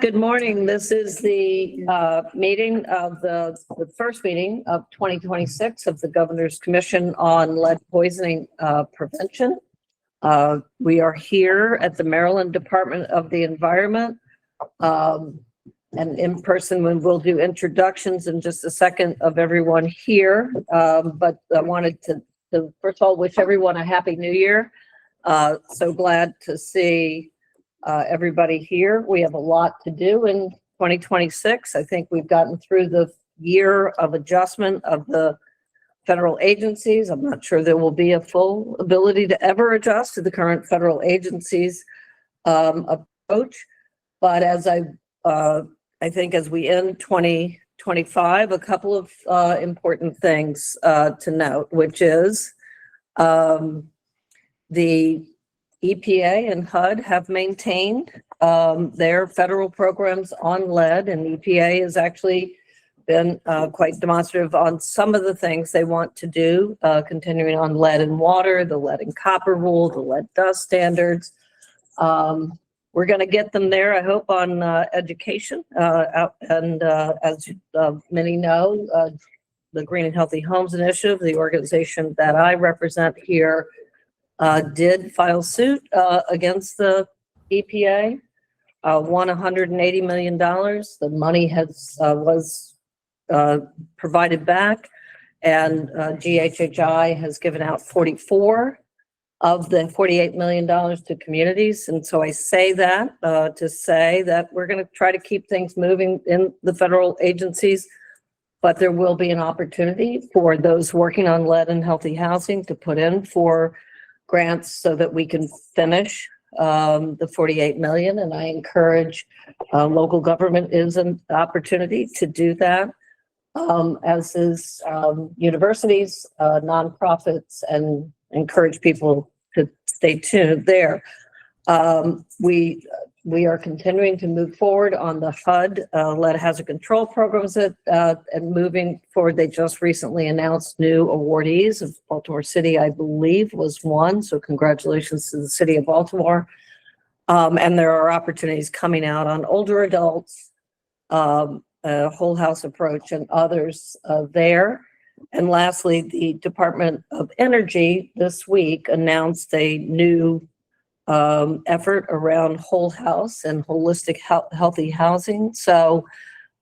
Good morning. This is the meeting of the first meeting of 2026 of the Governor's Commission on Lead Poisoning Prevention. We are here at the Maryland Department of the Environment. And in person, we'll do introductions in just a second of everyone here. But I wanted to first of all wish everyone a Happy New Year. So glad to see everybody here. We have a lot to do in 2026. I think we've gotten through the year of adjustment of the federal agencies. I'm not sure there will be a full ability to ever adjust to the current federal agencies approach. But as I think as we end 2025, a couple of important things to note, which is the EPA and HUD have maintained their federal programs on lead, and EPA has actually been quite demonstrative on some of the things they want to do, continuing on lead and water, the lead and copper rule, the lead dust standards. We're going to get them there, I hope, on education. And as many know, the Green and Healthy Homes Initiative, the organization that I represent here, did file suit against the EPA, won $180 million. The money was provided back, and GHHI has given out 44 of the $48 million to communities. And so I say that to say that we're going to try to keep things moving in the federal agencies, but there will be an opportunity for those working on lead and healthy housing to put in for grants so that we can finish the 48 million. And I encourage local government is an opportunity to do that, as is universities, nonprofits, and encourage people to stay tuned there. We are continuing to move forward on the HUD lead hazard control programs and moving forward. They just recently announced new awardees. Of Baltimore City, I believe, was one. So congratulations to the city of Baltimore. And there are opportunities coming out on older adults, a whole house approach, and others there. And lastly, the Department of Energy this week announced a new effort around whole house and holistic healthy housing. So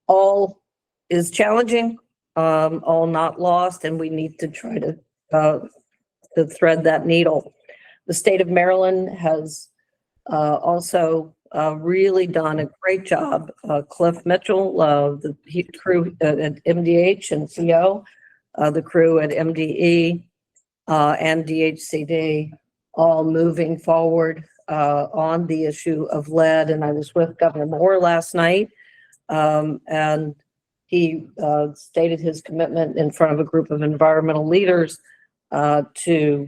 all is challenging, all not lost, and we need to try to thread that needle. The state of Maryland has also really done a great job. Cliff Mitchell, the crew at MDH and CO, the crew at MDE and DHCD, all moving forward on the issue of lead. And I was with Governor Moore last night, and he stated his commitment in front of a group of environmental leaders to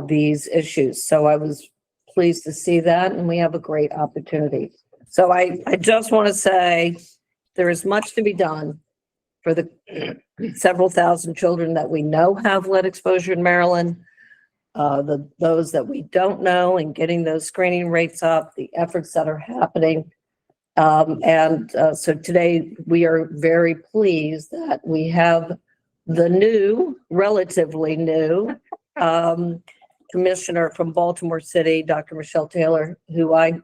these issues. So I was pleased to see that, and we have a great opportunity. So I just want to say there is much to be done for the several thousand children that we know have lead exposure in Maryland, those that we don't know, and getting those screening rates up, the efforts that are happening. So today we are very pleased that we have the relatively new commissioner from Baltimore City, Dr. Michelle Taylor, who I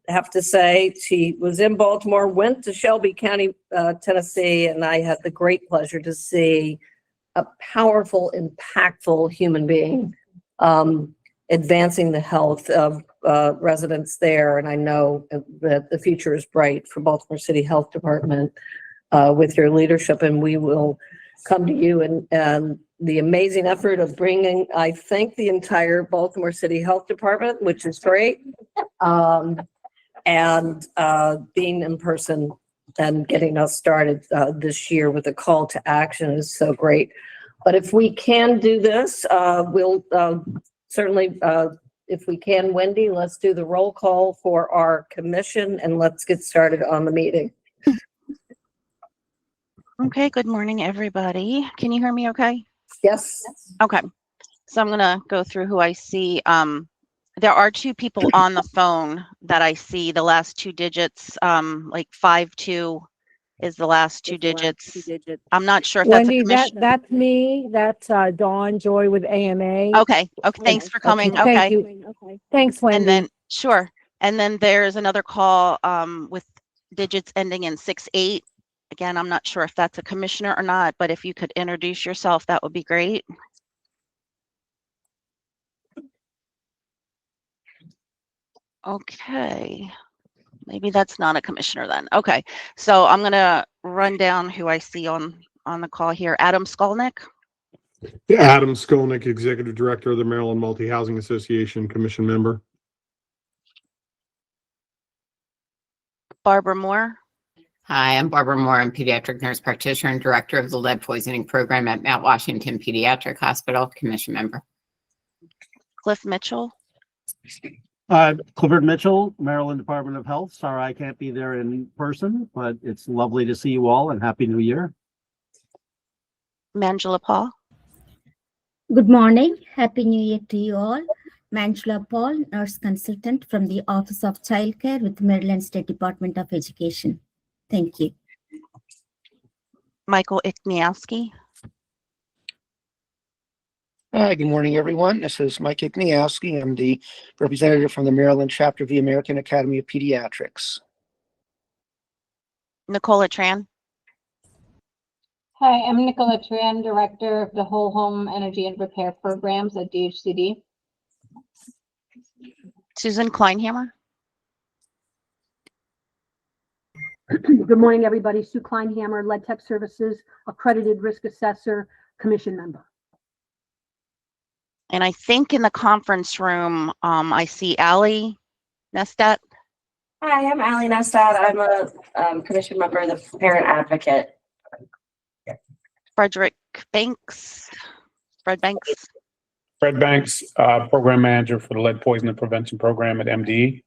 have to say, she was in Baltimore, went to Shelby County, Tennessee, and I had the great pleasure to see a powerful, impactful human being advancing the health of residents there. And I know that the future is bright for Baltimore City Health Department with your leadership, and we will come to you and the amazing effort of bringing, I think, the entire Baltimore City Health Department, which is great, and being in person and getting us started this year with a call to action is so great. But if we can do this, we'll certainly, if we can, Wendy, let's do the roll call for our commission, and let's get started on the meeting. Okay, good morning, everybody. Can you hear me okay? Yes. Okay, so I'm going to go through who I see There are two people on the phone that I see. The last two digits, like 52 is the last two digits. I'm not sure if that's a Wendy, commissioner. that's me. That's Dawn Joy with AMA. Okay. Okay. Thanks for coming. Thank Okay. you. Thanks, Wendy. And then, sure. And then there's another call with digits ending in 68. Again, I'm not sure if that's a commissioner or not, but if you could introduce yourself, that would be great. Okay. Maybe that's not a commissioner then. Okay. So I'm going to run down who I see on the call here. Adam Skolnick. Yeah, Adam Skolnick, Executive Director of the Maryland Multi-Housing Association, Commission member. Barbara Moore. Hi, I'm Barbara Moore. I'm pediatric nurse practitioner and director of the lead poisoning program at Mount Washington Pediatric Hospital, commission member. Cliff Mitchell. Clifford Mitchell, Maryland Department of Health. Sorry I can't be there in person, but it's lovely to see you all and Happy New Year. Mangela Paul. Good morning. Happy New Year to you all. Manjula Paul, nurse consultant from the Office of Childcare with Maryland State Department of Education. Thank you. Michael Ikniowski. Hi, good morning, everyone. This is Mike Ikniowski. I'm the representative from the Maryland chapter of the American Academy of Pediatrics. Nicola Tran. Hi, I'm Nicola Tran, Director of the Whole Home Energy and Repair Programs at DHCD. Susan Kleinhammer. Good morning, everybody. Sue Kleinhammer, Lead Tech Services, Accredited Risk Assessor, Commission member. And I think in the conference room, I see Allie Nestat. Hi, I'm Allie Nestat. I'm a commission member of the Parent Advocate. Frederick Banks. Fred Banks. Fred Banks, Program Manager for the Lead Poisoning Prevention Program at MDE.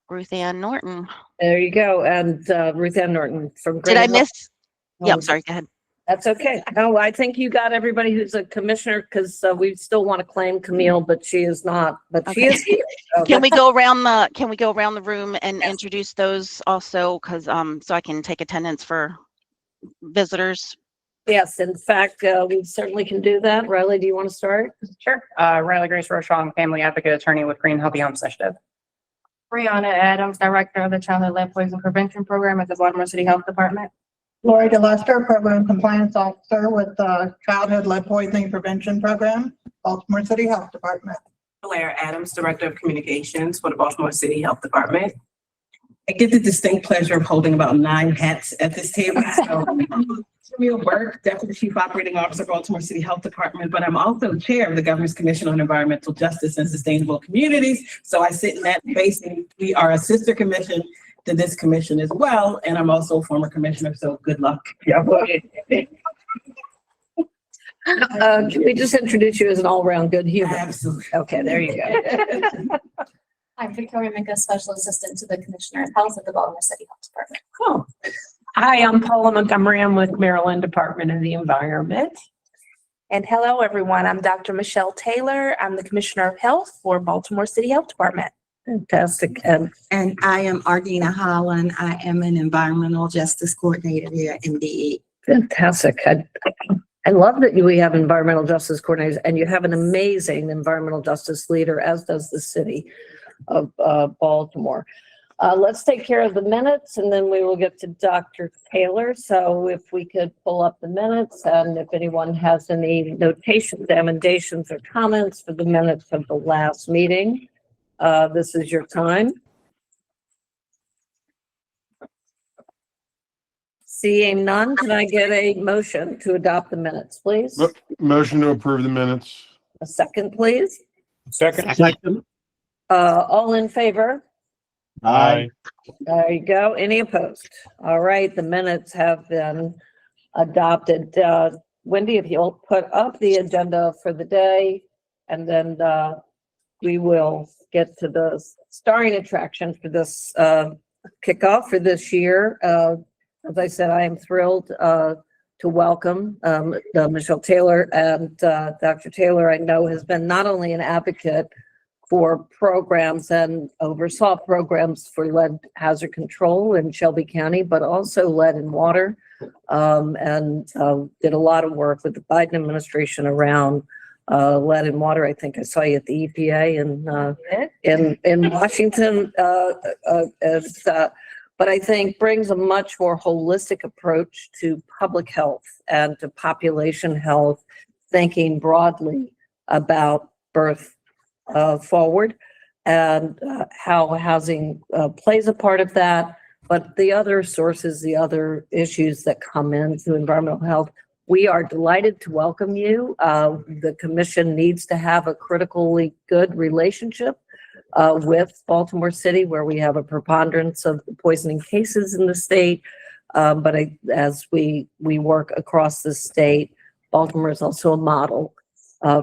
Ruth Ann Norton. There you go. And Ruth Ann Norton from. Did I Great miss? Hill- Yep, sorry, go ahead. That's okay. No, I think you got everybody who's a commissioner because we still want to claim Camille, but she is not. But she Okay. is here. So Can we go around the room and introduce those also? Because so I can take attendance for visitors. Yes, in fact, we certainly can do that. Riley, do you want to start? Sure. Riley Grace Rochon, Family Advocate Attorney with Green Healthy Homes Initiative. Brianna Adams, Director of the Childhood Lead Poison Prevention Program at the Baltimore City Health Department. Lori DeLuster, Program Compliance Officer with the Childhood Lead Poisoning Prevention Program, Baltimore City Health Department. Blair Adams, Director of Communications for the Baltimore City Health Department. I get the distinct pleasure of holding about 9 hats at this table. So Camille Burke, Deputy Chief Operating Officer, Baltimore City Health Department, but I'm also Chair of the Governor's Commission on Environmental Justice and Sustainable Communities. So I sit in that space, and we are a sister commission to this commission as well. And I'm also a former commissioner, so good luck. Yeah. Can we just introduce you as an all-around good human? Absolutely. Okay, there you go. I'm Victoria Minka, Special Assistant to the Commissioner of Health at the Baltimore City Health Department. Cool. Hi, I'm Paula Montgomery. I'm with Maryland Department of the Environment. And hello, everyone. I'm Dr. Michelle Taylor. I'm the Commissioner of Health for Baltimore City Health Department. Fantastic. And I am Ardina Holland. I am an Environmental Justice Coordinator here at MDE. Fantastic. I love that we have environmental justice coordinators, and you have an amazing environmental justice leader, as does the city of Baltimore. Let's take care of the minutes, and then we will get to Dr. Taylor. So if we could pull up the minutes, and if anyone has any notations, emendations, or comments for the minutes of the last meeting, this is your time. Seeing none, can I get a motion to adopt the minutes, please? Motion to approve the minutes. A second, please. Second. All in favor? Aye. There you go. Any opposed? All right, the minutes have been adopted. Wendy, if you'll put up the agenda for the day, and then we will get to the starring attraction for this kickoff for this year. As I said, I am thrilled to welcome Michelle Taylor, and Dr. Taylor, I know, has been not only an advocate for programs and oversaw programs for lead hazard control in Shelby County, but also lead and water. And did a lot of work with the Biden administration around lead and water. I think I saw you at the EPA in Washington. But I think brings a much more holistic approach to public health and to population health, thinking broadly about birth forward and how housing plays a part of that. But the other sources, the other issues that come into environmental health, we are delighted to welcome you. The commission needs to have a critically good relationship with Baltimore City, where we have a preponderance of poisoning cases in the state. But as we work across the state, Baltimore is also a model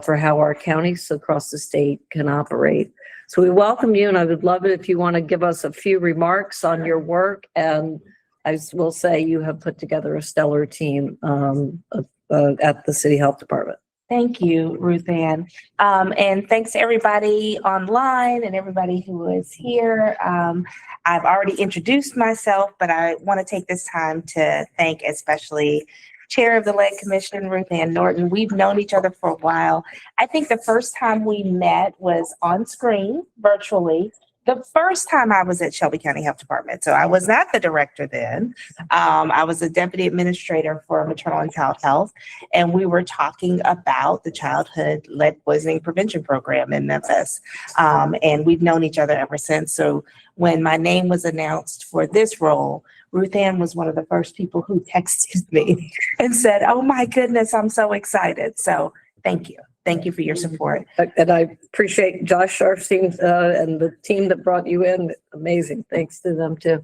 for how our counties across the state can operate. So we welcome you, and I would love it if you want to give us a few remarks on your work. And I will say you have put together a stellar team at the City Health Department. Thank you, Ruth Ann. And thanks to everybody online and everybody who is here. I've already introduced myself, but I want to take this time to thank especially Chair of the Lead Commission, Ruth Ann Norton. We've known each other for a while. I think the first time we met was on screen, virtually, the first time I was at Shelby County Health Department. So I was not the director then. I was a deputy administrator for maternal and child health. And we were talking about the childhood lead poisoning prevention program in Memphis. And we've known each other ever since. So when my name was announced for this role, Ruth Ann was one of the first people who texted me and said, "Oh my goodness, I'm so excited." So thank you. Thank you for your support. And I appreciate Josh Sharfstein and the team that brought you in. Amazing. Thanks to them too.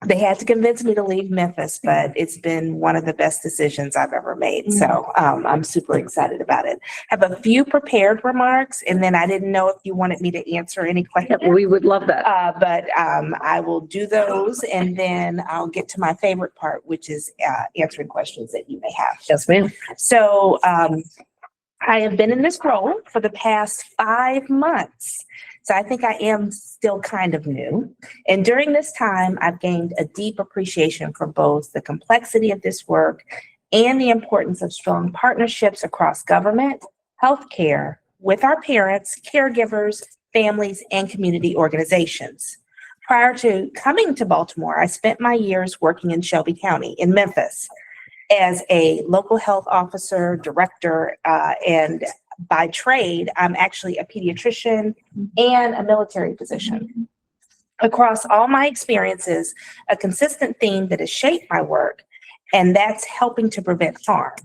They had to convince me to leave Memphis, but it's been one of the best decisions I've ever made. So I'm super excited about it. I have a few prepared remarks, and then I didn't know if you wanted me to answer any questions. We would love that. But I will do those, and then I'll get to my favorite part, which is answering questions that you may have. Yes, ma'am. So I have been in this role for the past 5 months. So I think I am still kind of new. And during this time, I've gained a deep appreciation for both the complexity of this work and the importance of strong partnerships across government, healthcare, with our parents, caregivers, families, and community organizations. Prior to coming to Baltimore, I spent my years working in Shelby County in Memphis as a local health officer, director, and by trade, I'm actually a pediatrician and a military physician. Across all my experiences, a consistent theme that has shaped my work, and that's helping to prevent harm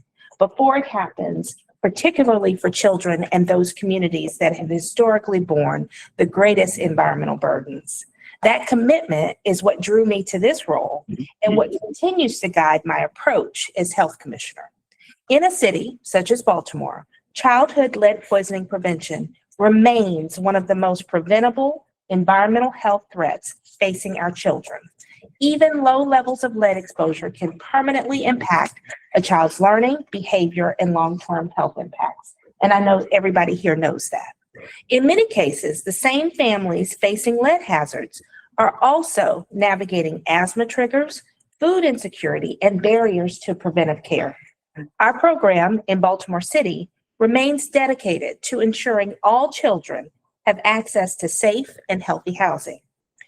before it happens, particularly for children and those communities that have historically borne the greatest environmental burdens. That commitment is what drew me to this role and what continues to guide my approach as health commissioner. In a city such as Baltimore, childhood lead poisoning prevention remains one of the most preventable environmental health threats facing our children. Even low levels of lead exposure can permanently impact a child's learning, behavior, and long-term health impacts. And I know everybody here knows that. In many cases, the same families facing lead hazards are also navigating asthma triggers, food insecurity, and barriers to preventive care. Our program in Baltimore City remains dedicated to ensuring all children have access to safe and healthy housing.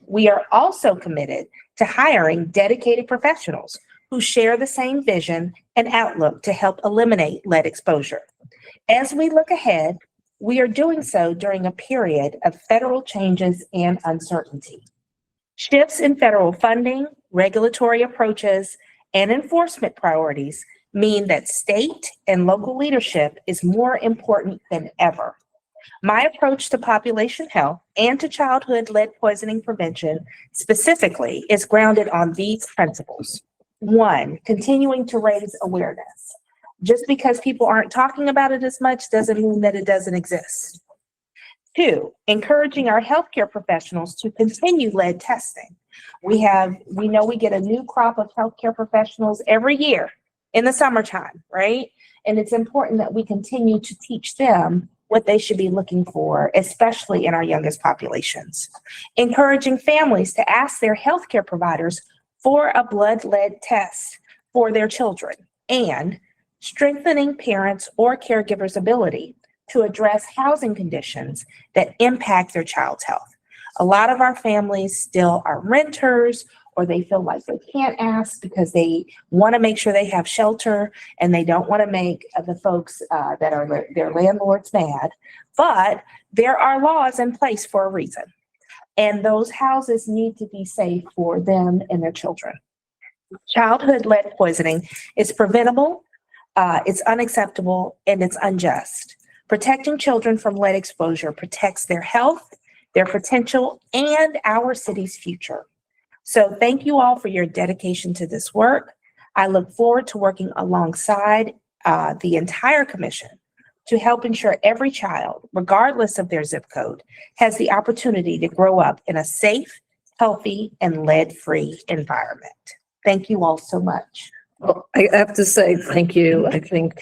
We are also committed to hiring dedicated professionals who share the same vision and outlook to help eliminate lead exposure. As we look ahead, we are doing so during a period of federal changes and uncertainty. Shifts in federal funding, regulatory approaches, and enforcement priorities mean that state and local leadership is more important than ever. My approach to population health and to childhood lead poisoning prevention specifically is grounded on these principles. 1, continuing to raise awareness. Just because people aren't talking about it as much doesn't mean that it doesn't exist. 2, encouraging our healthcare professionals to continue lead testing. We know we get a new crop of healthcare professionals every year in the summertime, right? And it's important that we continue to teach them what they should be looking for, especially in our youngest populations. Encouraging families to ask their healthcare providers for a blood lead test for their children, and strengthening parents or caregivers' ability to address housing conditions that impact their child's health. A lot of our families still are renters, or they feel like they can't ask because they want to make sure they have shelter and they don't want to make the folks that are their landlords mad. But there are laws in place for a reason, and those houses need to be safe for them and their children. Childhood lead poisoning is preventable, it's unacceptable, and it's unjust. Protecting children from lead exposure protects their health, their potential, and our city's future. So thank you all for your dedication to this work. I look forward to working alongside the entire commission to help ensure every child, regardless of their zip code, has the opportunity to grow up in a safe, healthy, and lead-free environment. Thank you all so much. Well, I have to say thank you. I think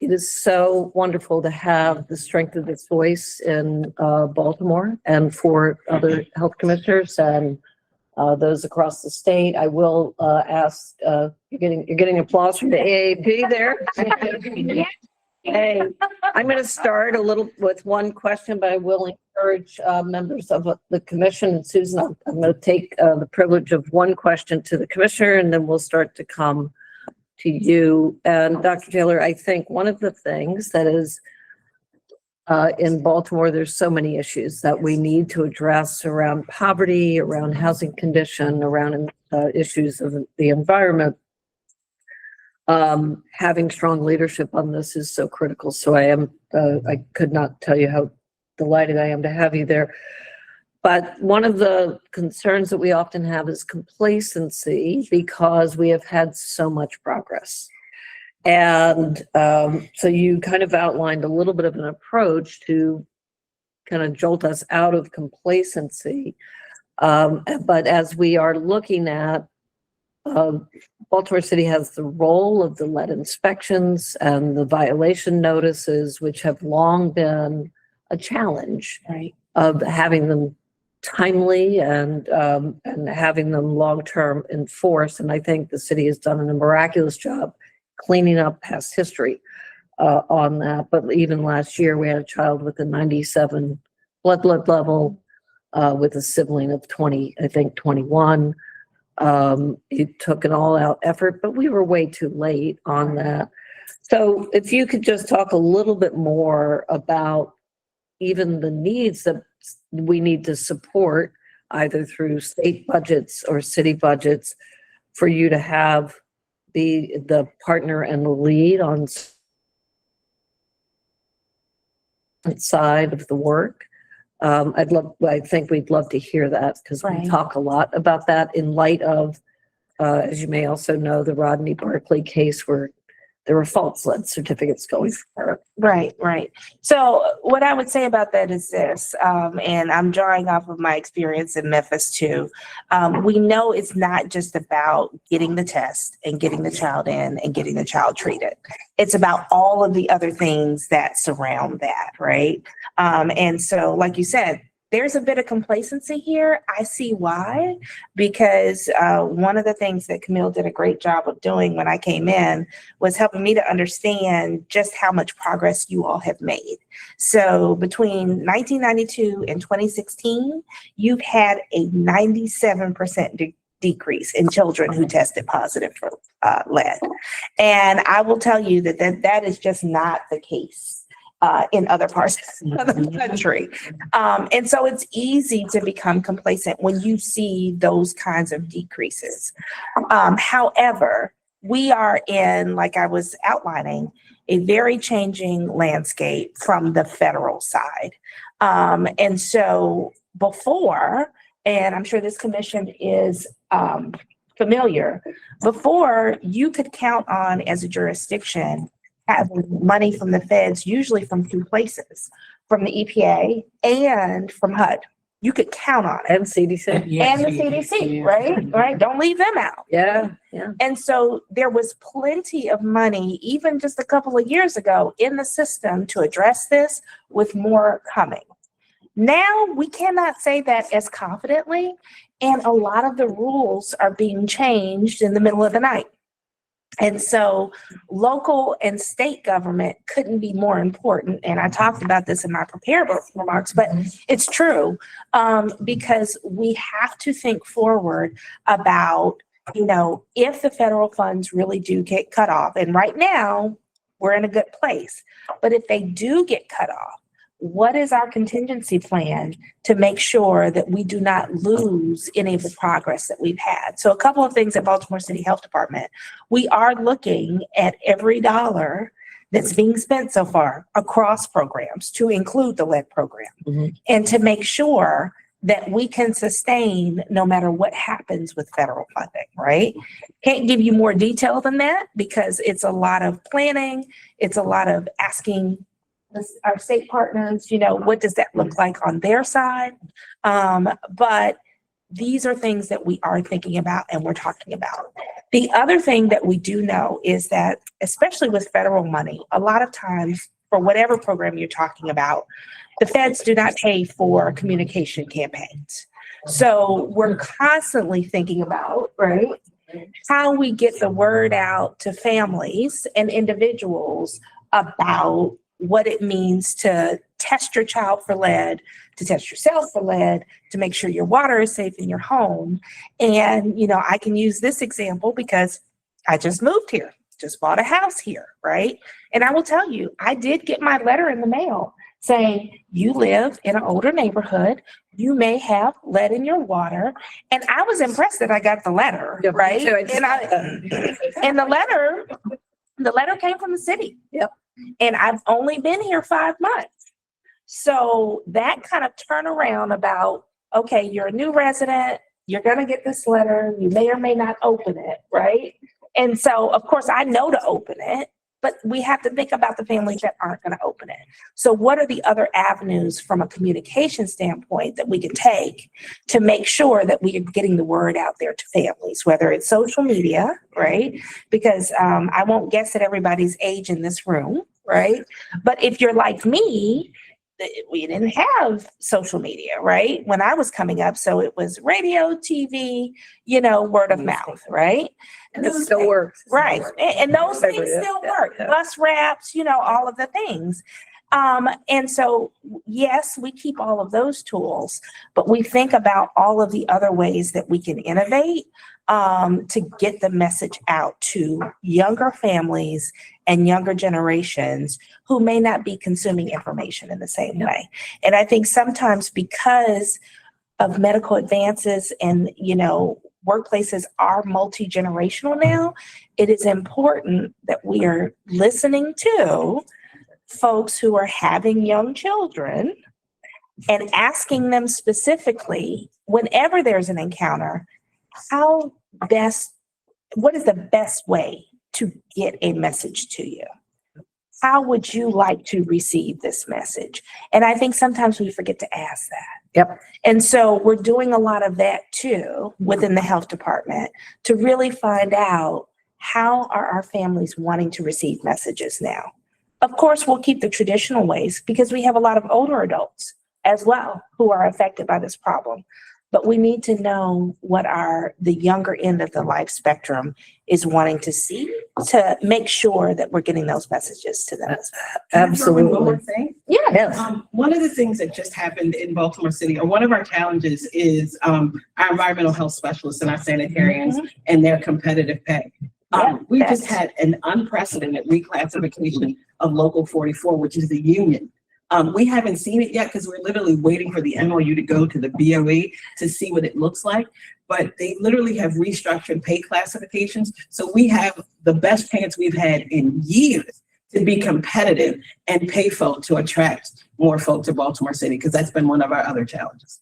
it is so wonderful to have the strength of this voice in Baltimore and for other health commissioners and those across the state. I will ask, you're getting applause from the AAP there. Hey, I'm going to start a little with one question, but I will encourage members of the commission, and Susan, I'm going to take the privilege of one question to the commissioner, and then we'll start to come to you. And Dr. Taylor, I think one of the things that is in Baltimore, there's so many issues that we need to address around poverty, around housing condition, around issues of the environment. Having strong leadership on this is so critical. So I could not tell you how delighted I am to have you there. But one of the concerns that we often have is complacency, because we have had so much progress. And so you kind of outlined a little bit of an approach to kind of jolt us out of complacency. But as we are looking at, Baltimore City has the role of the lead inspections and the violation notices, which have long been a challenge, right, of having them timely and having them long-term enforced. And I think the city has done a miraculous job cleaning up past history on that. But even last year, we had a child with a 97 blood level with a sibling of 21. It took an all-out effort, but we were way too late on that. So if you could just talk a little bit more about even the needs that we need to support, either through state budgets or city budgets, for you to have the partner and the lead on side of the work. I think we'd love to hear that, because we talk a lot about that in light of, as you may also know, the Rodney Barkley case where there were false lead certificates going forward. Right. So what I would say about that is this, and I'm drawing off of my experience in Memphis too. We know it's not just about getting the test and getting the child in and getting the child treated. It's about all of the other things that surround that, right? And so, like you said, there's a bit of complacency here. I see why, because one of the things that Camille did a great job of doing when I came in was helping me to understand just how much progress you all have made. So between 1992 and 2016, you've had a 97% decrease in children who tested positive for lead. And I will tell you that is just not the case in other parts of the country. And so it's easy to become complacent when you see those kinds of decreases. However, we are in, like I was outlining, a very changing landscape from the federal side. And so before, and I'm sure this commission is familiar, before you could count on, as a jurisdiction, having money from the feds, usually from two places, from the EPA and from HUD. you could count on it. And CDC. And the CDC, right? Right. Don't leave them out. Yeah, yeah. And so there was plenty of money, even just a couple of years ago, in the system to address this, with more coming. Now we cannot say that as confidently, and a lot of the rules are being changed in the middle of the night. And so local and state government couldn't be more important. And I talked about this in my prepared remarks, but it's true, because we have to think forward about, you know, if the federal funds really do get cut off, and right now we're in a good place, but if they do get cut off, what is our contingency plan to make sure that we do not lose any of the progress that we've had? So a couple of things at Baltimore City Health Department. We are looking at every dollar that's being spent so far across programs, to include the lead program, and to make sure that we can sustain no matter what happens with federal funding, right? Can't give you more detail than that because it's a lot of planning. It's a lot of asking our state partners, you know, what does that look like on their side? But these are things that we are thinking about and we're talking about. The other thing that we do know is that, especially with federal money, a lot of times for whatever program you're talking about, the feds do not pay for communication campaigns. So we're constantly thinking about, right, how we get the word out to families and individuals about what it means to test your child for lead, to test yourself for lead, to make sure your water is safe in your home. And, you know, I can use this example because I just moved here, just bought a house here, right? And I will tell you, I did get my letter in the mail saying, you live in an older neighborhood, you may have lead in your water. And I was impressed that I got the letter, right? And the letter came from the city. Yep. And I've only been here 5 months. So that kind of turnaround about, okay, you're a new resident, you're going to get this letter, you may or may not open it, right? And so, of course, I know to open it, but we have to think about the families that aren't going to open it. So what are the other avenues from a communication standpoint that we can take to make sure that we are getting the word out there to families, whether it's social media, right? Because I won't guess at everybody's age in this room, right? But if you're like me, we didn't have social media, right? When I was coming up. So it was radio, TV, you know, word of mouth, right? And it still works. Right. And those things still work. Bus wraps, you know, all of the things. And so, yes, we keep all of those tools, but we think about all of the other ways that we can innovate to get the message out to younger families and younger generations who may not be consuming information in the same way. And I think sometimes because of medical advances and, you know, workplaces are multi-generational now, it is important that we are listening to folks who are having young children and asking them specifically, whenever there's an encounter, what is the best way to get a message to you? How would you like to receive this message? And I think sometimes we forget to ask that. Yep. And so we're doing a lot of that too within the health department to really find out, how are our families wanting to receive messages now? Of course, we'll keep the traditional ways because we have a lot of older adults as well who are affected by this problem. But we need to know what the younger end of the life spectrum is wanting to see to make sure that we're getting those messages to them. Absolutely. One more thing. Yeah. One of the things that just happened in Baltimore City, or one of our challenges, is our environmental health specialists and our sanitarians and their competitive pay. We just had an unprecedented reclassification of Local 44, which is the union. We haven't seen it yet because we're literally waiting for the MOU to go to the BOE to see what it looks like. But they literally have restructured pay classifications. So we have the best chance we've had in years to be competitive and pay folk to attract more folk to Baltimore City, because that's been one of our other challenges.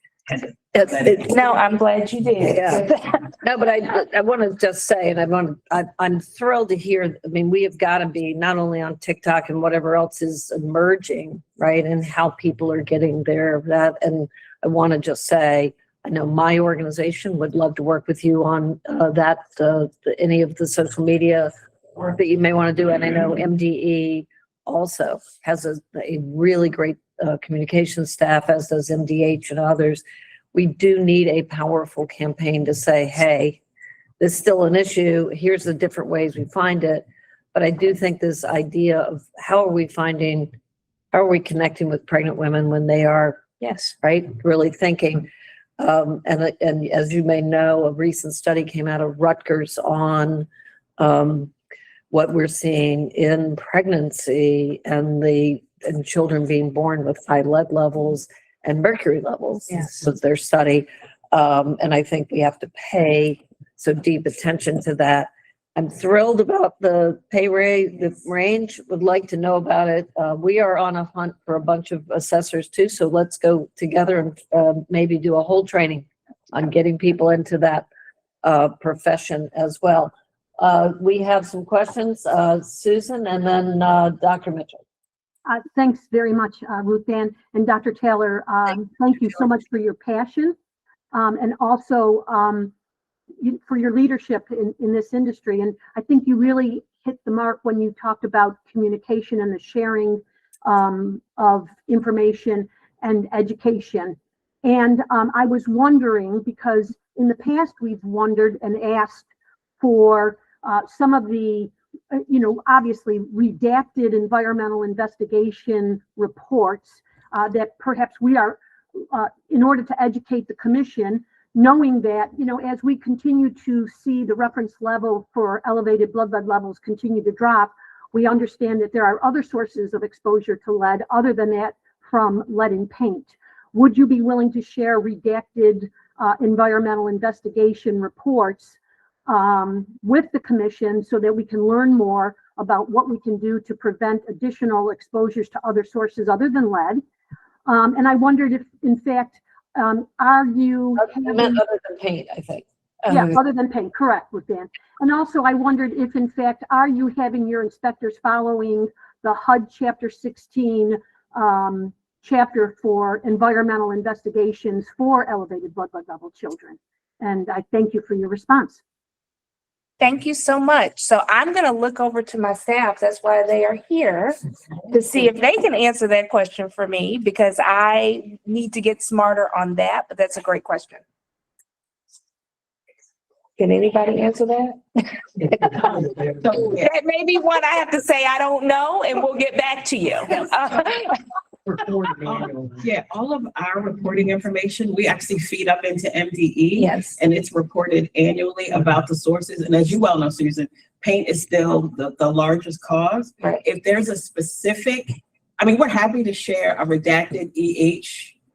No, I'm glad you did. Yeah. No, but I want to just say, and I'm thrilled to hear, I mean, we have got to be not only on TikTok and whatever else is emerging, right? And how people are getting that. And I want to just say, I know my organization would love to work with you on any of the social media work that you may want to do. And I know MDE also has a really great communication staff, as does MDH and others. We do need a powerful campaign to say, hey, this is still an issue. Here's the different ways we find it. But I do think this idea of how are we connecting with pregnant women when they are, yes, right, really thinking. And as you may know, a recent study came out of Rutgers on what we're seeing in pregnancy and children being born with high lead levels and mercury levels. Yes. Was their study. And I think we have to pay so deep attention to that. I'm thrilled about the pay range, would like to know about it. We are on a hunt for a bunch of assessors too, so let's go together and maybe do a whole training on getting people into that profession as well. We have some questions, Susan, and then Dr. Mitchell. Thanks very much, Ruth Ann and Dr. Taylor. Thank you so much for your passion and also for your leadership in this industry. And I think you really hit the mark when you talked about communication and the sharing of information and education. And I was wondering, because in the past we've wondered and asked for some of the, obviously redacted environmental investigation reports that perhaps we are, in order to educate the commission, knowing that, as we continue to see the reference level for elevated blood levels continue to drop, we understand that there are other sources of exposure to lead other than that from lead in paint. Would you be willing to share redacted environmental investigation reports with the commission so that we can learn more about what we can do to prevent additional exposures to other sources other than lead? And I wondered if, in fact, are you I meant other than paint, I think. Yeah, other than paint, correct, with Dan. And also I wondered if, in fact, are you having your inspectors following the HUD Chapter 16 chapter for environmental investigations for elevated blood level children? And I thank you for your response. Thank you so much. So I'm going to look over to my staff. That's why they are here, to see if they can answer that question for me, because I need to get smarter on that. But that's a great question. Can anybody answer that? That may be one I have to say I don't know, and we'll get back to you. Yeah, all of our reporting information, we actually feed up into MDE. Yes. And it's reported annually about the sources. And as you well know, Susan, paint is still the largest cause. Right. If there's a specific, we're happy to share a redacted EH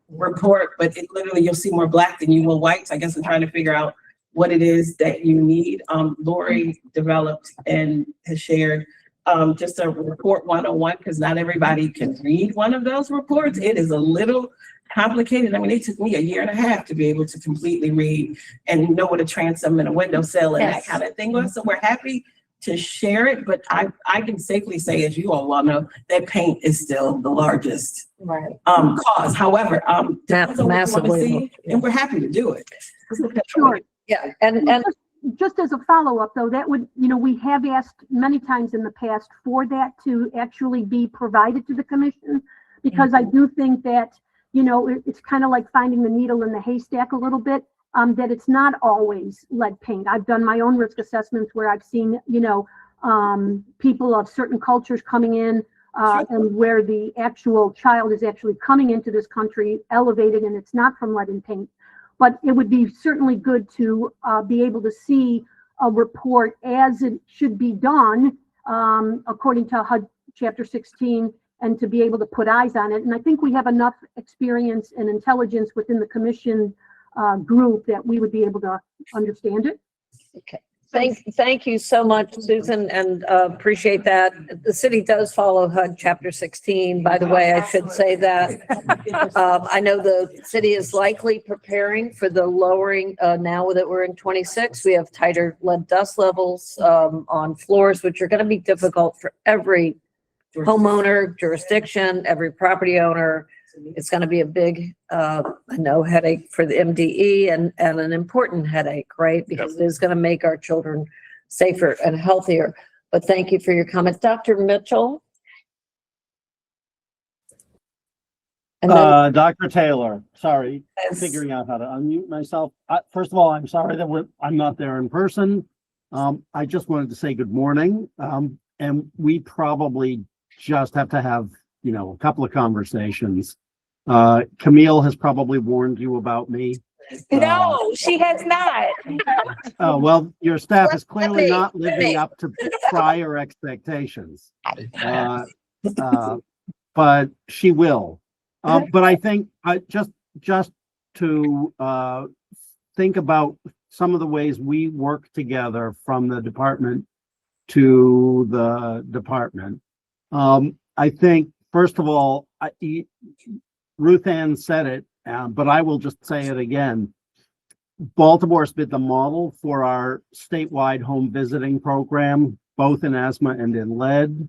report, but it literally, you'll see more black than you will white. So I guess I'm trying to figure out what it is that you need. Lori developed and has shared just a report 101, because not everybody can read one of those reports. It is a little complicated. It took me 1.5 years to be able to completely read and know what a transom and a windowsill and that kind of thing was. So we're happy to share it, but I can safely say, as you all well know, that paint is still the largest cause. However, massively, and we're happy to do it. Sure. Yeah, and just as a follow-up, though, that would, we have asked many times in the past for that to actually be provided to the commission, because I do think that, it's kind of like finding the needle in the haystack a little bit, that it's not always lead paint. I've done my own risk assessments where I've seen, people of certain cultures coming in and where the actual child is actually coming into this country elevated and it's not from lead in paint. But it would be certainly good to be able to see a report as it should be done according to HUD Chapter 16, and to be able to put eyes on it. And I think we have enough experience and intelligence within the commission group that we would be able to understand it. Okay. Thank you so much, Susan, and appreciate that. The city does follow HUD Chapter 16. By the way, I should say that. I know the city is likely preparing for the lowering, now that we're in 26, we have tighter lead dust levels on floors, which are going to be difficult for every homeowner, jurisdiction, every property owner. It's going to be a big, I know, headache for the MDE and an important headache, right? Because it is going to make our children safer and healthier. But thank you for your comment. Dr. Mitchell? And then, Dr. Taylor, sorry, Yes. figuring out how to unmute myself. First of all, I'm sorry that I'm not there in person. I just wanted to say good morning. And we probably just have to have, a couple of conversations. Camille has probably warned you about me. No, she has not. Oh, well, your staff is clearly not living up to prior expectations. But she will. But I think just to think about some of the ways we work together from the department to the department. I think, first of all, Ruth Ann said it, but I will just say it again. Baltimore's been the model for our statewide home visiting program, both in asthma and in lead.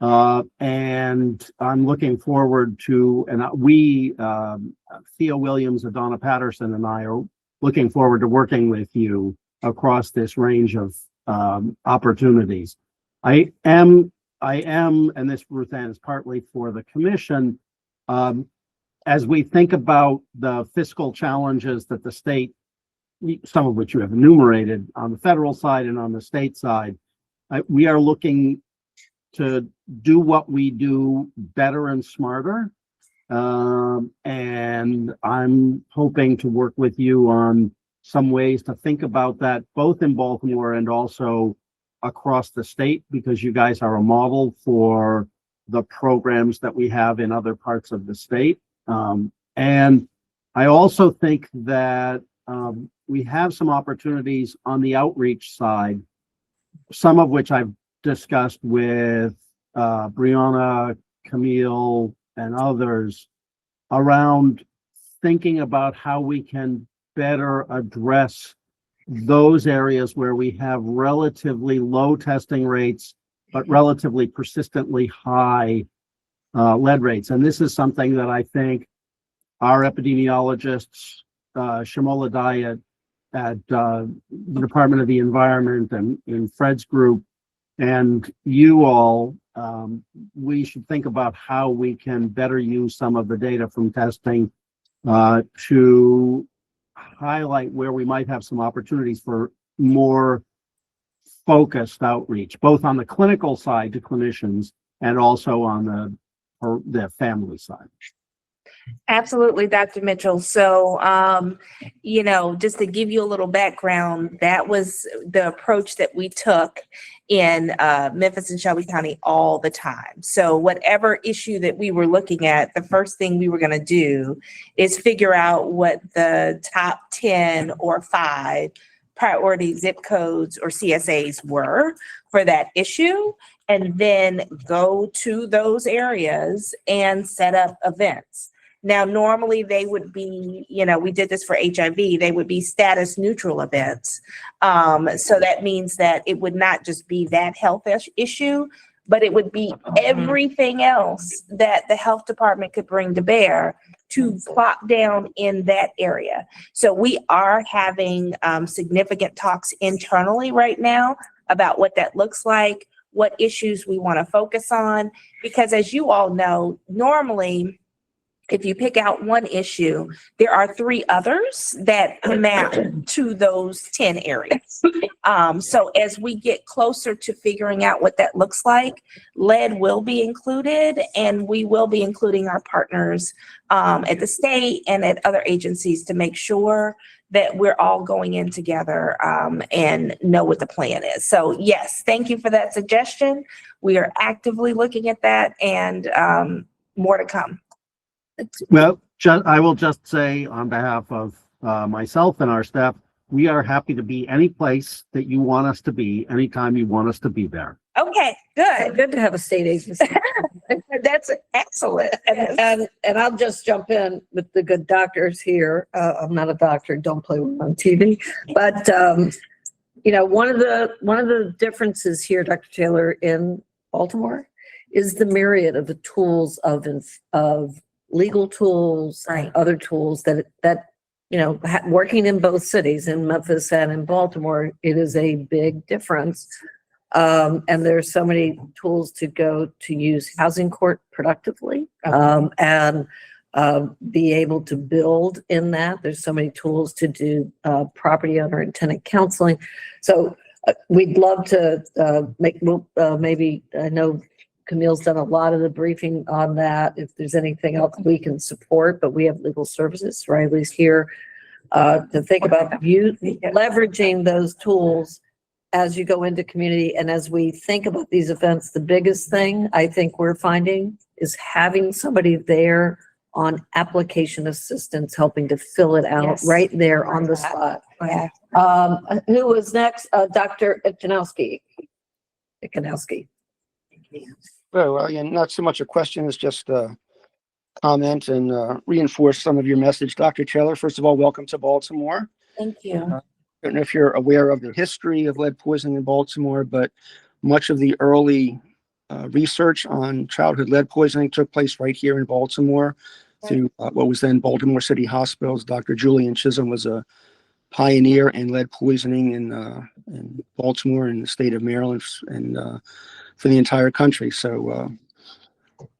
And I'm looking forward to, and Theo Williams, Adonna Patterson, and I are looking forward to working with you across this range of opportunities. I am, and this, Ruth Ann, is partly for the commission, as we think about the fiscal challenges that the state, some of which you have enumerated on the federal side and on the state side, we are looking to do what we do better and smarter. And I'm hoping to work with you on some ways to think about that, both in Baltimore and also across the state, because you guys are a model for the programs that we have in other parts of the state. And I also think that we have some opportunities on the outreach side, some of which I've discussed with Brianna, Camille, and others, around thinking about how we can better address those areas where we have relatively low testing rates, but relatively persistently high lead rates. And this is something that I think our epidemiologists, Shamola Diet at the Department of the Environment and in Fred's group, and you all, we should think about how we can better use some of the data from testing to highlight where we might have some opportunities for more focused outreach, both on the clinical side to clinicians and also on the family side. Absolutely, Dr. Mitchell. So, just to give you a little background, that was the approach that we took in Memphis and Shelby County all the time. So whatever issue that we were looking at, the first thing we were going to do is figure out what the top 10 or 5 priority zip codes or CSAs were for that issue, and then go to those areas and set up events. Now, normally they would be, we did this for HIV, they would be status neutral events. So that means that it would not just be that health issue, but it would be everything else that the health department could bring to bear to plop down in that area. So we are having significant talks internally right now about what that looks like, what issues we want to focus on, because as you all know, normally, if you pick out one issue, there are 3 others that map to those 10 areas. So as we get closer to figuring out what that looks like, lead will be included, and we will be including our partners at the state and at other agencies to make sure that we're all going in together and know what the plan is. So yes, thank you for that suggestion. We are actively looking at that, and more to come. Well, I will just say on behalf of myself and our staff, we are happy to be any place that you want us to be, anytime you want us to be there. Okay, good. Good to have a state agency. That's excellent. And I'll just jump in with the good doctors here. I'm not a doctor, don't play with me on TV, but one of the differences here, Dr. Taylor, in Baltimore is the myriad of the tools of legal tools, and other tools that working in both cities, in Memphis and in Baltimore, it is a big difference. And there's so many tools to go to use housing court productively, and be able to build in that. There's so many tools to do property owner and tenant counseling. So we'd love to maybe, I know Camille's done a lot of the briefing on that. If there's anything else we can support, but we have legal services, Riley's here, to think about leveraging those tools as you go into community. And as we think about these events, the biggest thing I think we're finding is having somebody there on application assistance, helping to fill it out right there on the spot. Who was next? Dr. Janowski. Well, again, not so much a question as just a comment and reinforce some of your message. Dr. Taylor, first of all, welcome to Baltimore. Thank you. I don't know if you're aware of the history of lead poisoning in Baltimore, but much of the early research on childhood lead poisoning took place right here in Baltimore through what was then Baltimore City Hospitals. Dr. Julian Chisholm was a pioneer in lead poisoning in Baltimore and the state of Maryland and for the entire country. So,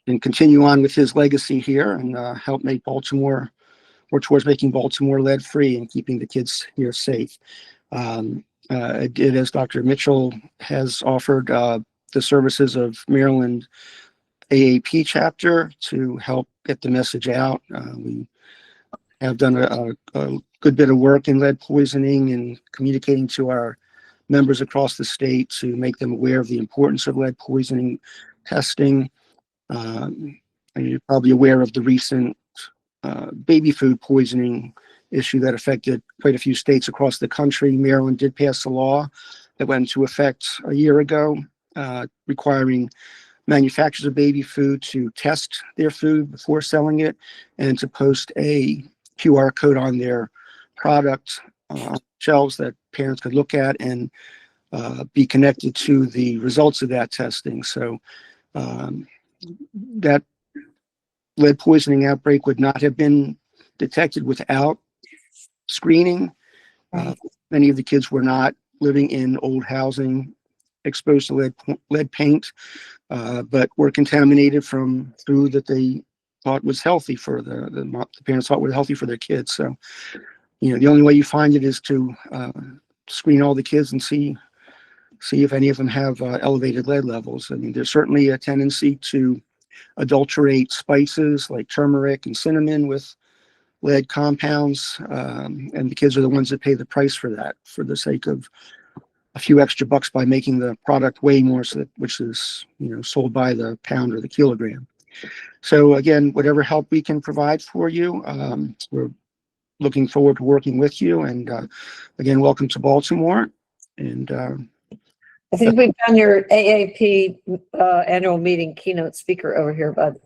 and continue on with his legacy here and help make Baltimore, work towards making Baltimore lead free and keeping the kids here safe. I did, as Dr. Mitchell has offered, the services of Maryland AAP chapter to help get the message out. We have done a good bit of work in lead poisoning and communicating to our members across the state to make them aware of the importance of lead poisoning testing. And you're probably aware of the recent baby food poisoning issue that affected quite a few states across the country. Maryland did pass a law that went into effect a year ago, requiring manufacturers of baby food to test their food before selling it and to post a QR code on their product shelves that parents could look at and be connected to the results of that testing. So that lead poisoning outbreak would not have been detected without screening. Many of the kids were not living in old housing exposed to lead paint, but were contaminated from food that they thought was healthy for the parents thought were healthy for their kids. So, the only way you find it is to screen all the kids and see if any of them have elevated lead levels. I mean, there's certainly a tendency to adulterate spices like turmeric and cinnamon with lead compounds, and the kids are the ones that pay the price for that, for the sake of a few extra bucks by making the product weigh more, which is sold by the pound or the kilogram. So again, whatever help we can provide for you, we're looking forward to working with you. And again, welcome to Baltimore. And I think we've done your AAP annual meeting keynote speaker over here, bud.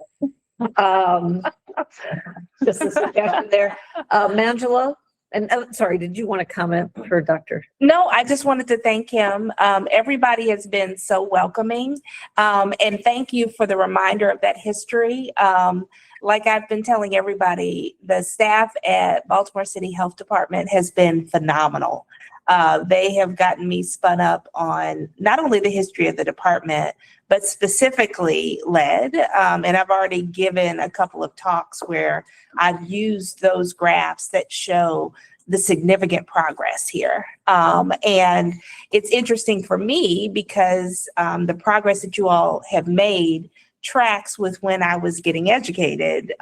Just a suggestion there. Mangela, and sorry, did you want to comment for Dr.? No, I just wanted to thank him. Everybody has been so welcoming. And thank you for the reminder of that history. Like I've been telling everybody, the staff at Baltimore City Health Department has been phenomenal. They have gotten me spun up on not only the history of the department, but specifically lead. And I've already given a couple of talks where I've used those graphs that show the significant progress here. And it's interesting for me because the progress that you all have made tracks with when I was getting educated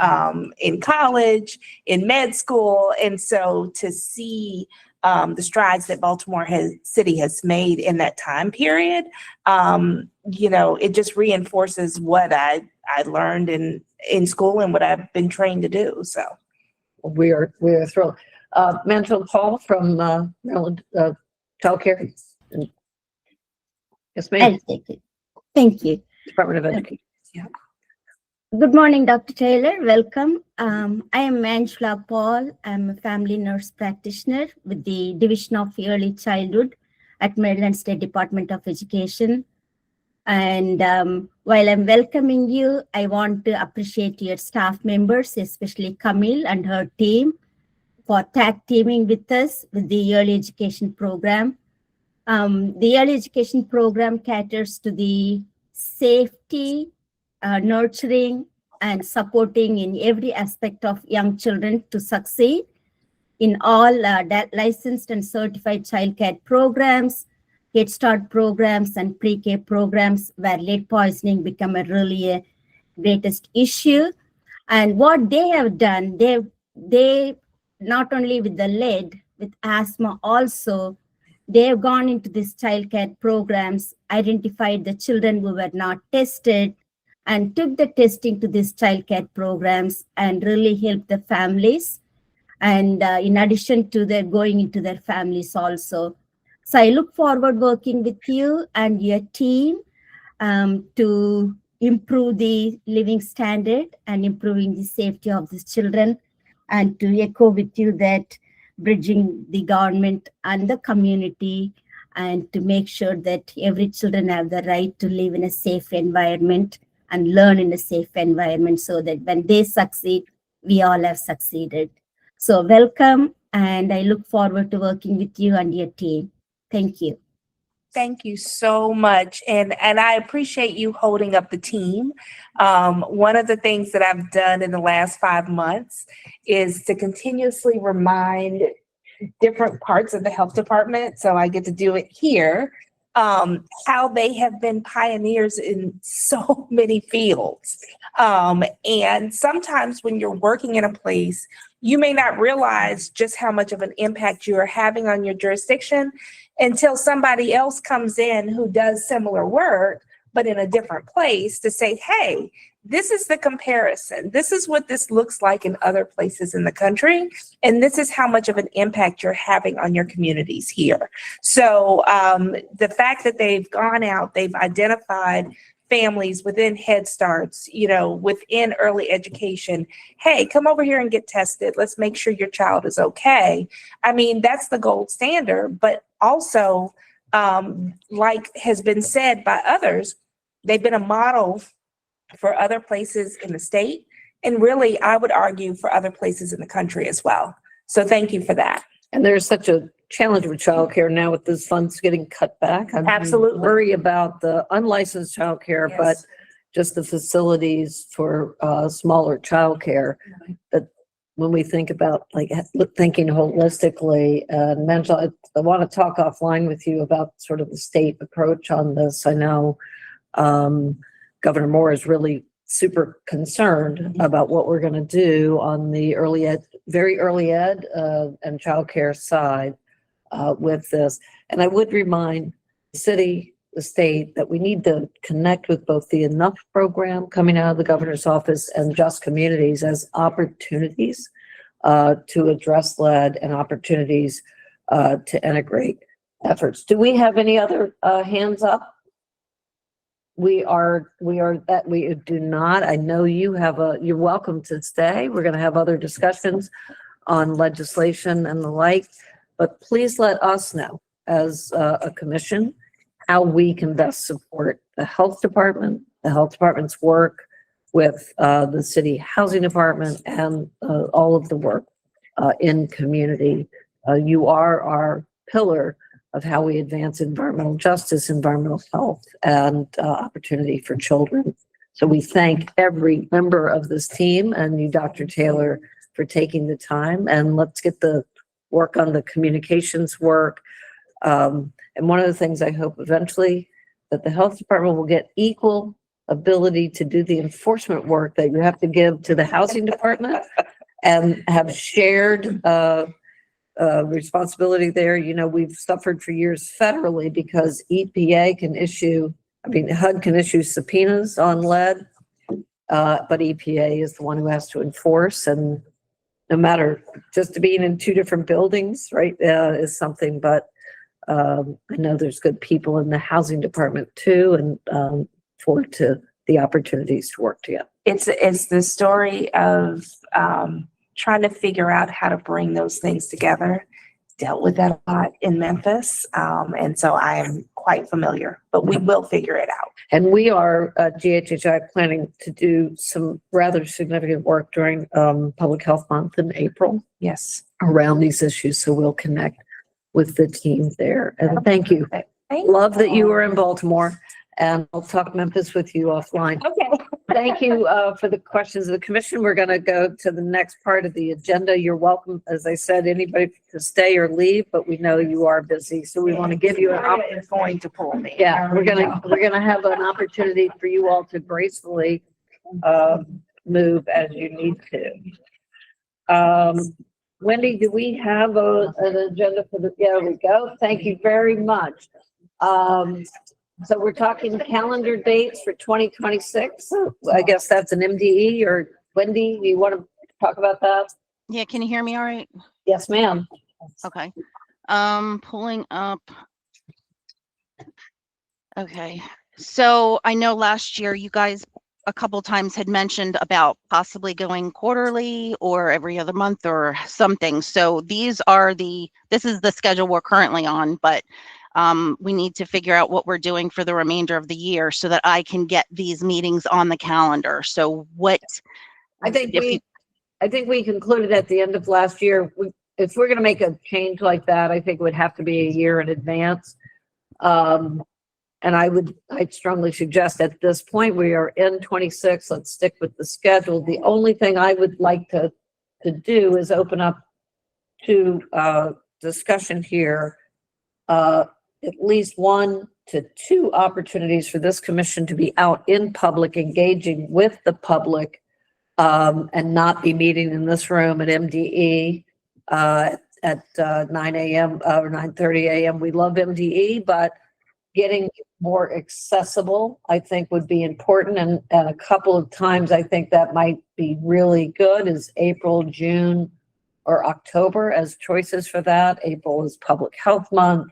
in college, in med school. And so to see the strides that Baltimore City has made in that time period, it just reinforces what I learned in school and what I've been trained to do. So we are thrilled. Mangela Paul from Maryland Child Care. Yes, ma'am. I'll take it. Thank you. Department of Education. Yeah. Good morning, Dr. Taylor. Welcome. I am Angela Paul. I'm a family nurse practitioner with the Division of Early Childhood at Maryland State Department of Education. And while I'm welcoming you, I want to appreciate your staff members, especially Camille and her team, for tag teaming with us with the early education program. The early education program caters to the safety, nurturing, and supporting in every aspect of young children to succeed in all licensed and certified childcare programs, Head Start programs, and pre-K programs where lead poisoning become a greatest issue. And what they have done, they not only with the lead, with asthma also, they have gone into these childcare programs, identified the children who were not tested, and took the testing to these childcare programs and really helped the families. And in addition to their going into their families also. So I look forward working with you and your team to improve the living standard and improving the safety of these children, and to echo with you that bridging the government and the community, and to make sure that every children have the right to live in a safe environment and learn in a safe environment, so that when they succeed, we all have succeeded. So welcome, and I look forward to working with you and your team. Thank you. Thank you so much. And I appreciate you holding up the team. One of the things that I've done in the last 5 months is to continuously remind different parts of the health department, so I get to do it here, how they have been pioneers in so many fields. And sometimes when you're working in a place, you may not realize just how much of an impact you are having on your jurisdiction until somebody else comes in who does similar work, but in a different place, to say, hey, this is the comparison. This is what this looks like in other places in the country. And this is how much of an impact you're having on your communities here. So the fact that they've gone out, they've identified families within Head Starts, within early education. Hey, come over here and get tested. Let's make sure your child is okay. I mean, that's the gold standard, but also, like has been said by others, they've been a model for other places in the state, and really, I would argue, for other places in the country as well. So thank you for that. And there's such a challenge with childcare now with those funds getting cut back. I Absolutely. worry about the unlicensed childcare, but just the facilities for smaller childcare. But when we think about thinking holistically and mental, I want to talk offline with you about sort of the state approach on this. I know Governor Moore is really super concerned about what we're going to do on the very early ed and childcare side with this. And I would remind the city, the state, that we need to connect with both the Enough program coming out of the governor's office and Just Communities as opportunities to address lead and opportunities to integrate efforts. Do we have any other hands up? We do not. I know you have you're welcome to stay. We're going to have other discussions on legislation and the like, but please let us know as a commission how we can best support the health department's work with the city housing department, and all of the work in community. You are our pillar of how we advance environmental justice, environmental health, and opportunity for children. So we thank every member of this team and you, Dr. Taylor, for taking the time, and let's get the work on the communications work. And one of the things I hope eventually that the health department will get equal ability to do the enforcement work that you have to give to the housing department, and have shared responsibility there. We've suffered for years federally because EPA can issue, HUD can issue subpoenas on lead, but EPA is the one who has to enforce. And no matter, just being in two different buildings, right, is something. But I know there's good people in the housing department too, and forward to the opportunities to work together. It's the story of trying to figure out how to bring those things together. Dealt with that a lot in Memphis. And so I am quite quite familiar, but we will figure it out. And we are, GHHI, planning to do some rather significant work during Public Health Month in April Yes. around these issues. So we'll connect with the team there. And thank you. Love that you were in Baltimore, and I'll talk Memphis with you offline. Okay. Thank you for the questions of the commission. We're going to go to the next part of the agenda. You're welcome, as I said, anybody to stay or leave, but we know you are busy, so we want to give you an opportunity. It's going to pull me. Yeah, we're gonna have an opportunity for you all to gracefully move as you need to. Wendy, do we have an agenda for the, there we go. Thank you very much. So we're talking calendar dates for 2026. I guess that's an MDE, or Wendy, do you want to talk about that? Yeah, can you hear me all right? Yes, ma'am. Okay. Pulling up. Okay. So I know last year you guys a couple times had mentioned about possibly going quarterly or every other month or something. So this is the schedule we're currently on, but we need to figure out what we're doing for the remainder of the year so that I can get these meetings on the calendar. So I think we concluded at the end of last year, if we're going to make a change like that, I think it would have to be a year in advance. And I'd strongly suggest at this point, we are in 26, let's stick with the schedule. The only thing I would like to do is open up to discussion here, at least 1 to 2 opportunities for this commission to be out in public, engaging with the public, and not be meeting in this room at MDE at 9 a.m. or 9:30 a.m. We love MDE, but getting more accessible, I think, would be important. And a couple of times I think that might be really good is April, June, or October as choices for that. April is Public Health Month.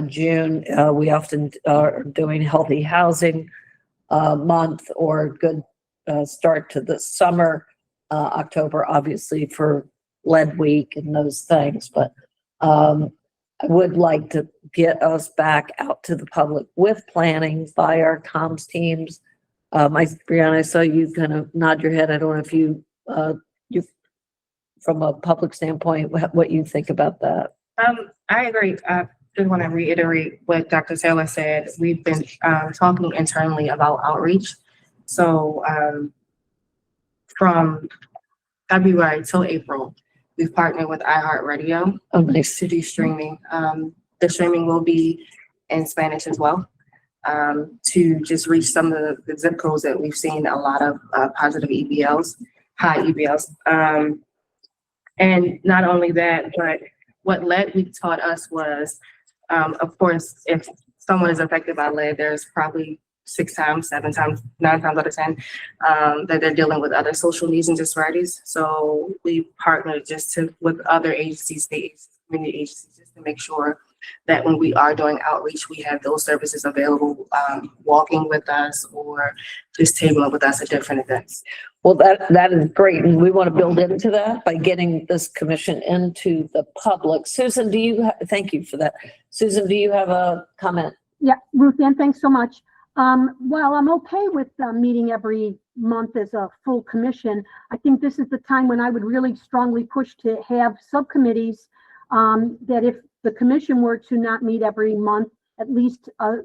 June, we often are doing Healthy Housing Month, or good start to the summer. October, obviously, for Lead Week and those things. But I would like to get us back out to the public with planning by our comms teams. Brianna, I saw you kind of nod your head. I don't know if you from a public standpoint, what you think about that. I agree. I just want to reiterate what Dr. Taylor said. We've been talking internally about outreach. So from February till April, we've partnered with iHeartRadio to do streaming. The streaming will be in Spanish as well, to just reach some of the zip codes that we've seen a lot of positive EBLs, high EBLs. And not only that, but what Lead Week taught us was, of course, if someone is affected by lead, there's probably 6 times, 7 times, 9 times out of 10 that they're dealing with other social needs and disparities. So we partnered with other agencies, state community agencies, just to make sure that when we are doing outreach, we have those services available, walking with us or just tabling with us at different events. Well, that is great. And we want to build into that by getting this commission into the public. Susan, thank you for that. Susan, do you have a comment? Yeah, Ruth Ann, thanks so much. While I'm okay with meeting every month as a full commission, I think this is the time when I would really strongly push to have subcommittees, that if the commission were to not meet every month, at least a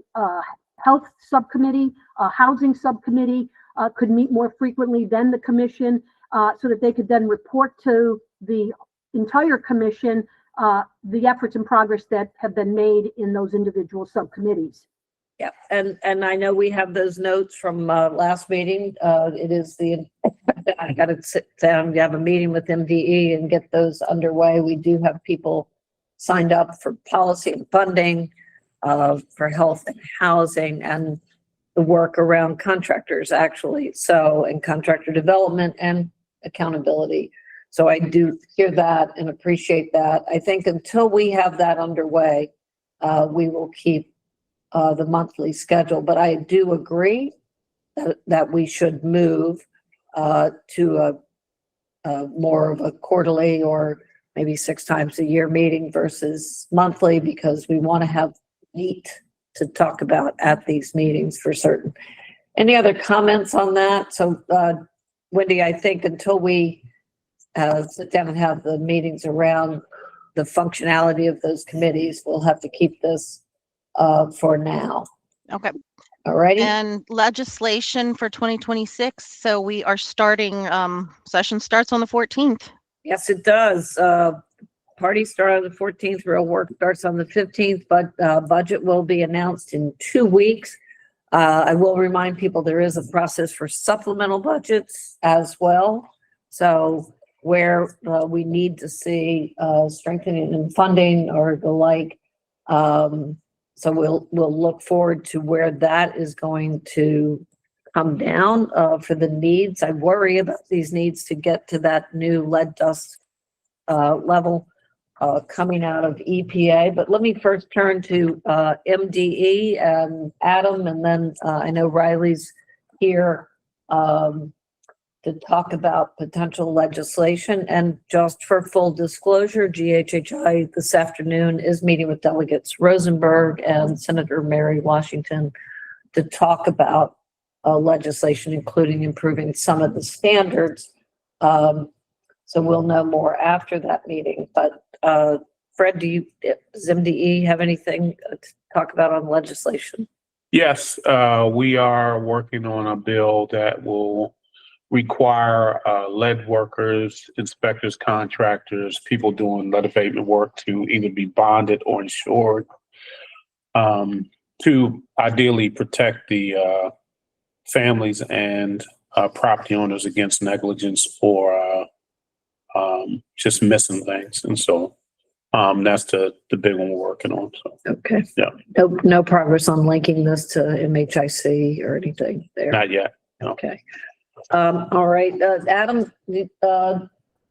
health subcommittee, a housing subcommittee could meet more frequently than the commission, so that they could then report to the entire commission the efforts and progress that have been made in those individual subcommittees. Yeah, and I know we have those notes from last meeting. I got to sit down, have a meeting with MDE and get those underway. We do have people signed up for policy and funding, for health and housing, and the work around contractors, actually. So, and contractor development and accountability. So I do hear that and appreciate that. I think until we have that underway, we will keep the monthly schedule, but I do agree that we should move to a more of a quarterly or maybe 6 times a year meeting versus monthly, because we want to have neat to talk about at these meetings for certain. Any other comments on that? So, Wendy, I think until we sit down and have the meetings around the functionality of those committees, we'll have to keep this for now. Okay. All righty. And legislation for 2026. So we are starting, session starts on the 14th. Yes, it does. Party start on the 14th, real work starts on the 15th, but budget will be announced in 2 weeks. I will remind people there is a process for supplemental budgets as well. So where we need to see strengthening in funding or the like. So we'll look forward to where that is going to come down for the needs. I worry about these needs to get to that new lead dust level coming out of EPA. But let me first turn to MDE and Adam, and then I know Riley's here to talk about potential legislation. And just for full disclosure, GHHI this afternoon is meeting with delegates Rosenberg and Senator Mary Washington to talk about legislation, including improving some of the standards. So we'll know more after that meeting. But Fred, does MDE have anything to talk about on legislation? Yes, we are working on a bill that will require lead workers, inspectors, contractors, people doing lead abatement work to either be bonded or insured to ideally protect the families and property owners against negligence or just missing things. And so that's the big one we're working on. So, okay. Yeah. No progress on linking this to MHIC or anything there? Not yet. No. Okay. All right, Adam,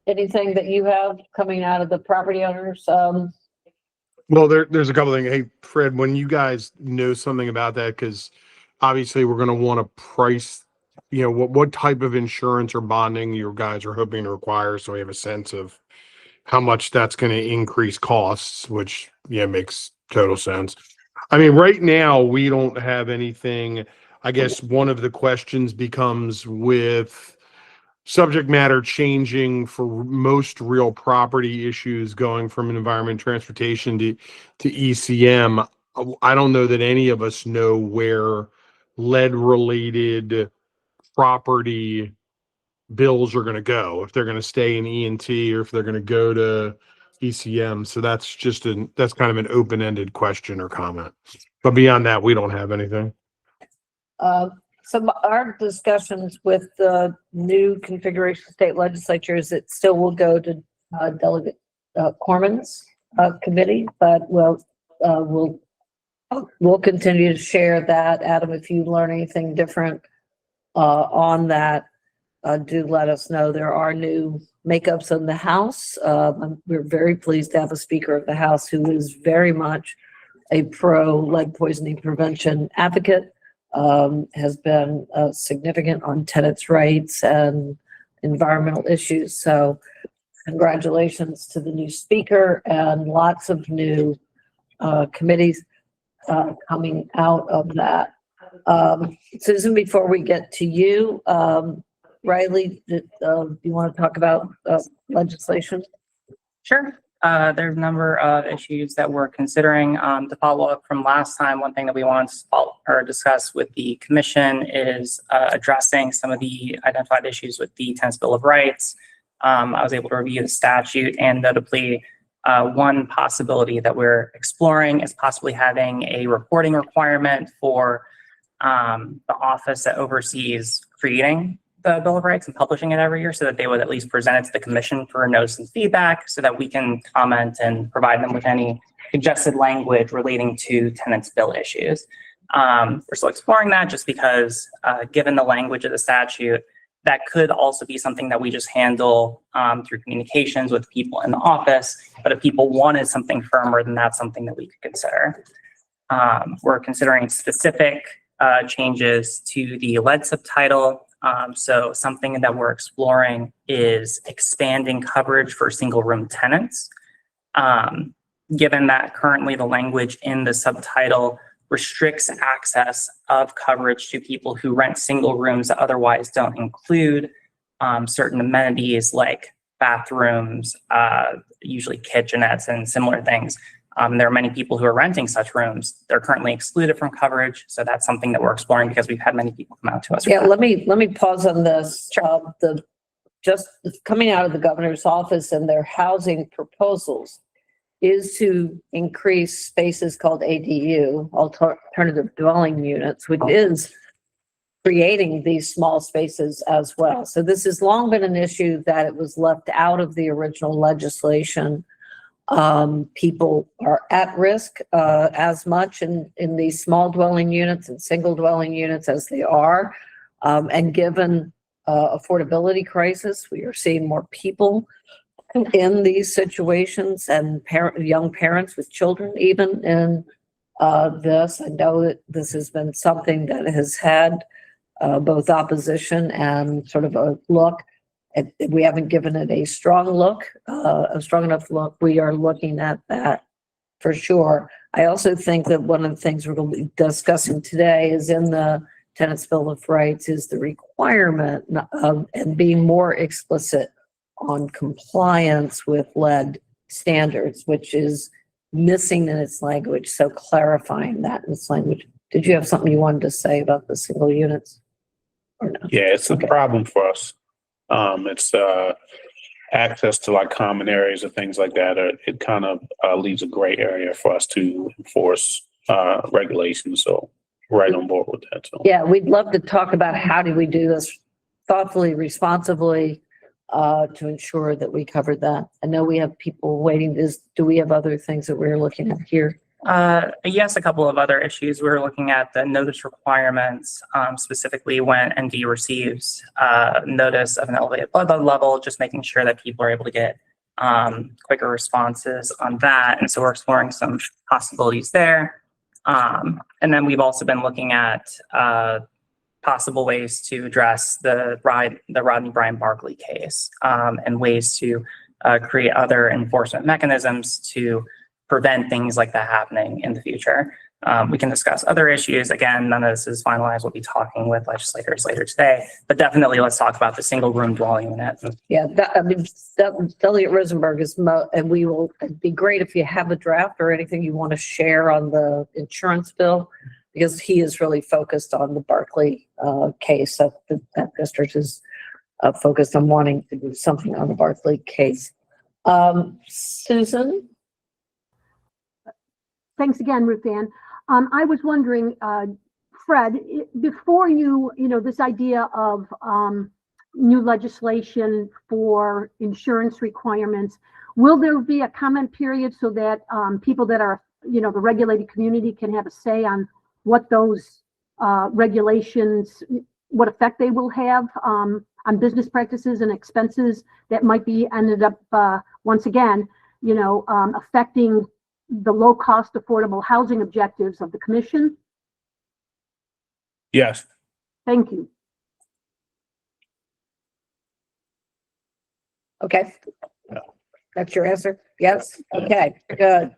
anything that you have coming out of the property owners? Well, there's a couple things. Hey, Fred, when you guys know something about that, because obviously we're going to want to price, what type of insurance or bonding you guys are hoping to require, so we have a sense of how much that's going to increase costs, which makes total sense. I mean, right now we don't have anything. I guess one of the questions becomes with subject matter changing for most real property issues going from environment transportation to ECM. I don't know that any of us know where lead related property bills are going to go, if they're going to stay in E&T or if they're going to go to ECM. So that's that's kind of an open-ended question or comment. But beyond that, we don't have anything. Some our discussions with the new configuration state legislature is it still will go to Delegate Corman's committee, but we'll continue to share that. Adam, if you learn anything different on that, do let us know. There are new makeups in the House. We're very pleased to have a Speaker of the House who is very much a pro lead poisoning prevention advocate. Has been significant on tenants' rights and environmental issues. So congratulations to the new speaker and lots of new committees coming out of that. Susan, before we get to you, Riley, do you want to talk about legislation? Sure. There's a number of issues that we're considering. To follow up from last time, one thing that we wanted to discuss with the commission is addressing some of the identified issues with the Tenants Bill of Rights. I was able to review the statute, and notably, one possibility that we're exploring is possibly having a reporting requirement for the office that oversees creating the Bill of Rights and publishing it every year, so that they would at least present it to the commission for notice and feedback, so that we can comment and provide them with any suggested language relating to tenants' bill issues. We're still exploring that just because given the language of the statute, that could also be something that we just handle through communications with people in the office. But if people wanted something firmer, then that's something that we could consider. We're considering specific changes to the lead subtitle. So something that we're exploring is expanding coverage for single room tenants. Given that currently the language in the subtitle restricts access of coverage to people who rent single rooms that otherwise don't include certain amenities like bathrooms, usually kitchenettes and similar things. There are many people who are renting such rooms. They're currently excluded from coverage. So that's something that we're exploring because we've had many people come out to us. Yeah, let me pause on this. Just coming out of the governor's office and their housing proposals is to increase spaces called ADU, alternative dwelling units, which is creating these small spaces as well. So this has long been an issue that it was left out of the original legislation. People are at risk as much in these small dwelling units and single dwelling units as they are. And given affordability crisis, we are seeing more people in these situations and young parents with children even in this. I know that this has been something that has had both opposition and sort of a look. We haven't given it a strong enough look. We are looking at that for sure. I also think that one of the things we're going to be discussing today is in the Tenants' Bill of Rights is the requirement of and being more explicit on compliance with lead standards, which is missing in its language. So clarifying that in its language. Did you have something you wanted to say about the single units? Or no? Yeah, it's a problem for us. It's access to like common areas and things like that. It kind of leaves a gray area for us to enforce regulations. So right on board with that. So yeah, we'd love to talk about how do we do this thoughtfully, responsibly, to ensure that we cover that. I know we have people waiting. Do we have other things that we're looking at here? Yes, a couple of other issues. We're looking at the notice requirements, specifically when ND receives notice of an elevated blood level, just making sure that people are able to get quicker responses on that. And so we're exploring some possibilities there. And then we've also been looking at possible ways to address the Rodney Bryan Barkley case and ways to create other enforcement mechanisms to prevent things like that happening in the future. We can discuss other issues. Again, none of this is finalized. We'll be talking with legislators later today, but definitely let's talk about the single room dwelling unit. Yeah, Elliot Rosenberg is, and it'd be great if you have a draft or anything you want to share on the insurance bill, because he is really focused on the Barkley case. That district is focused on wanting to do something on the Barkley case. Susan? Thanks again, Ruth Ann. I was wondering, Fred, before this idea of new legislation for insurance requirements, will there be a comment period so that people that are, the regulated community can have a say on what those regulations, what effect they will have on business practices and expenses that might be ended up, once again, affecting the low cost affordable housing objectives of the commission? yes. Thank you. Okay. That's your answer? Yes? Okay, good.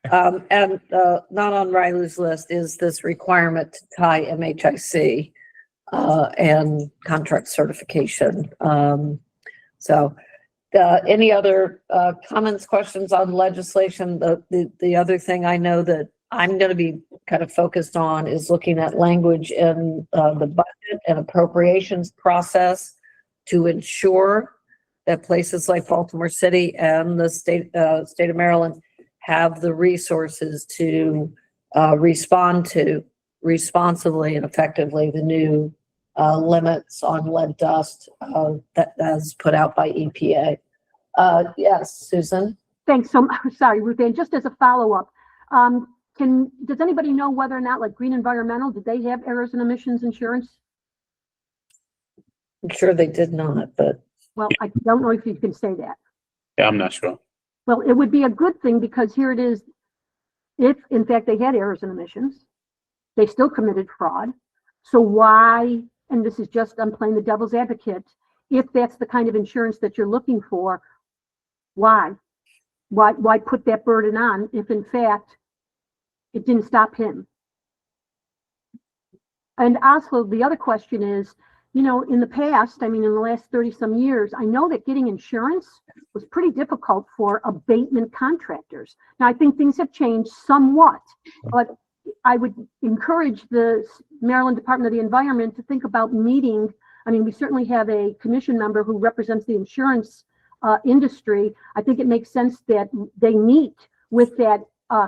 And not on Riley's list is this requirement to tie MHIC and contract certification. Any other comments, questions on legislation? The other thing I know that I'm going to be kind of focused on is looking at language in the budget and appropriations process to ensure that places like Baltimore City and the state of Maryland have the resources to respond to responsibly and effectively the new limits on lead dust that is put out by EPA. Yes, Susan. Thanks. So sorry, Ruth Ann, just as a follow-up, does anybody know whether or not, like Green Environmental, did they have errors and emissions insurance? I'm sure they did not, but. Well, I don't know if you can say that. Yeah, I'm not sure. Well, it would be a good thing because here it is. If in fact they had errors and omissions, they still committed fraud. So why, and this is just, I'm playing the devil's advocate, if that's the kind of insurance that you're looking for, why put that burden on if in fact it didn't stop him? And also, the other question is, you know, in the past, I mean, in the last 30 some years, I know that getting insurance was pretty difficult for abatement contractors. Now, I think things have changed somewhat, but I would encourage the Maryland Department of the Environment to think about meeting. I mean, we certainly have a commission member who represents the insurance industry. I think it makes sense that they meet with that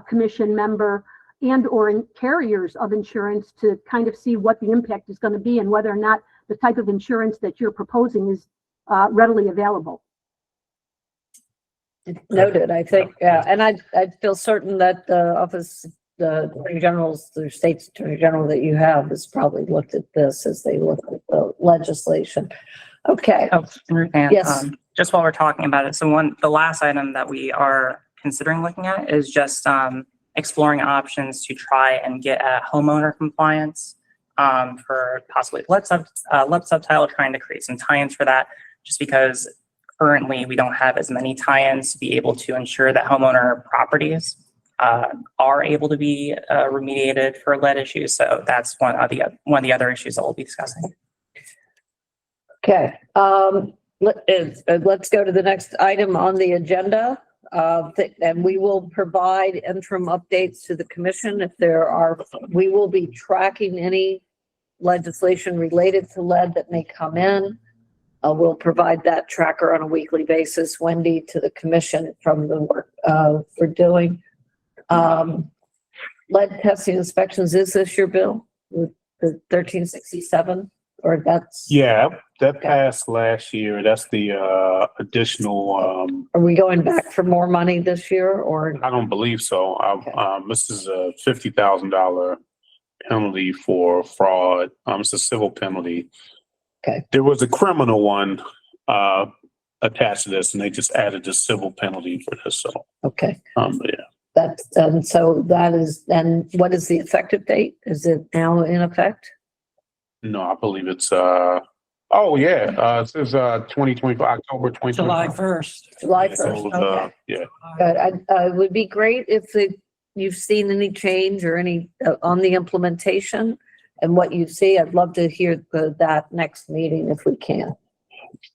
commission member and or in carriers of insurance to kind of see what the impact is going to be and whether or not the type of insurance that you're proposing is readily available. Noted, I think, and I feel certain that the office, the attorney generals, the state's attorney general that you have has probably looked at this as they look at the legislation. Okay. Oh, Ruth Ann, Yes. just while we're talking about it, so the last item that we are considering looking at is just exploring options to try and get at homeowner compliance for possibly lead subtile, trying to create some tie-ins for that, just because currently we don't have as many tie-ins to be able to ensure that homeowner properties are able to be remediated for lead issues. So that's one of the other issues that we'll be discussing. Okay, let's go to the next item on the agenda. And we will provide interim updates to the commission if there are, we will be tracking any legislation related to lead that may come in. We'll provide that tracker on a weekly basis, Wendy, to the commission from the work we're doing. Lead testing inspections, is this your bill? The 1367, or that's? Yeah, that passed last year. That's the additional. Are we going back for more money this year, or? I don't believe so. This is a $50,000 penalty for fraud. It's a civil penalty. Okay. There was a criminal one attached to this, and they just added the civil penalty for this. So. Okay. Yeah. That's, and so that is, and what is the effective date? Is it now in effect? No, I believe it's oh yeah, it says 2025, October 2025. July 1st. Okay. Yeah. Good. It would be great if you've seen any change or any on the implementation and what you see. I'd love to hear that next meeting if we can.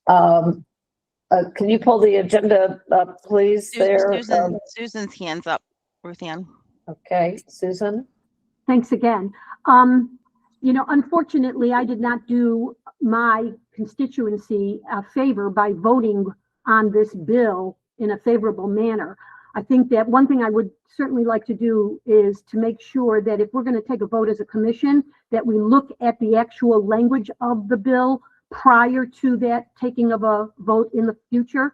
Can you pull the agenda up, please? Susan's hands up, Ruth Ann. Okay, Susan. Thanks again. You know, unfortunately, I did not do my constituency a favor by voting on this bill in a favorable manner. I think that one thing I would certainly like to do is to make sure that if we're going to take a vote as a commission, that we look at the actual language of the bill prior to that taking of a vote in the future.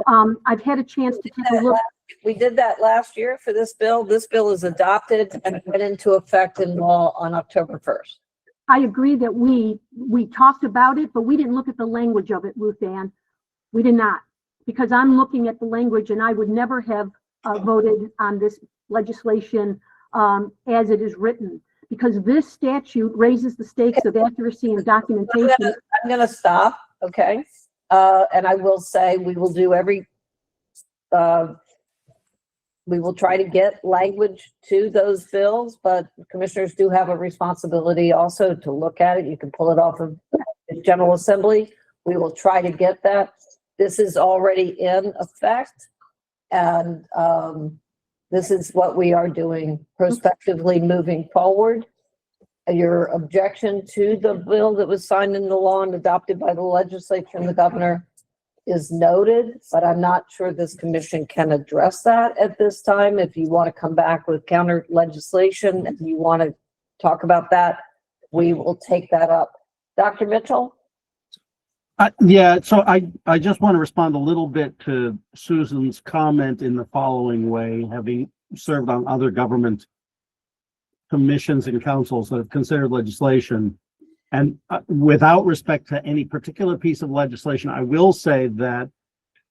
I've had a chance to take a look. We did that last year for this bill. This bill is adopted and went into effect in law on October 1st. I agree that we talked about it, but we didn't look at the language of it, Ruth Ann. We did not, because I'm looking at the language and I would never have voted on this legislation as it is written, because this statute raises the stakes of accuracy and documentation. I'm going to stop, okay? And I will say we will do we will try to get language to those bills, but commissioners do have a responsibility also to look at it. You can pull it off of the General Assembly. We will try to get that. This is already in effect. And this is what we are doing prospectively moving forward. Your objection to the bill that was signed into law and adopted by the legislature and the governor is noted, but I'm not sure this commission can address that at this time. If you want to come back with counter legislation, if you want to talk about that, we will take that up. Dr. Mitchell? Yeah, so I just want to respond a little bit to Susan's comment in the following way, having served on other government commissions and councils that have considered legislation. And without respect to any particular piece of legislation, I will say that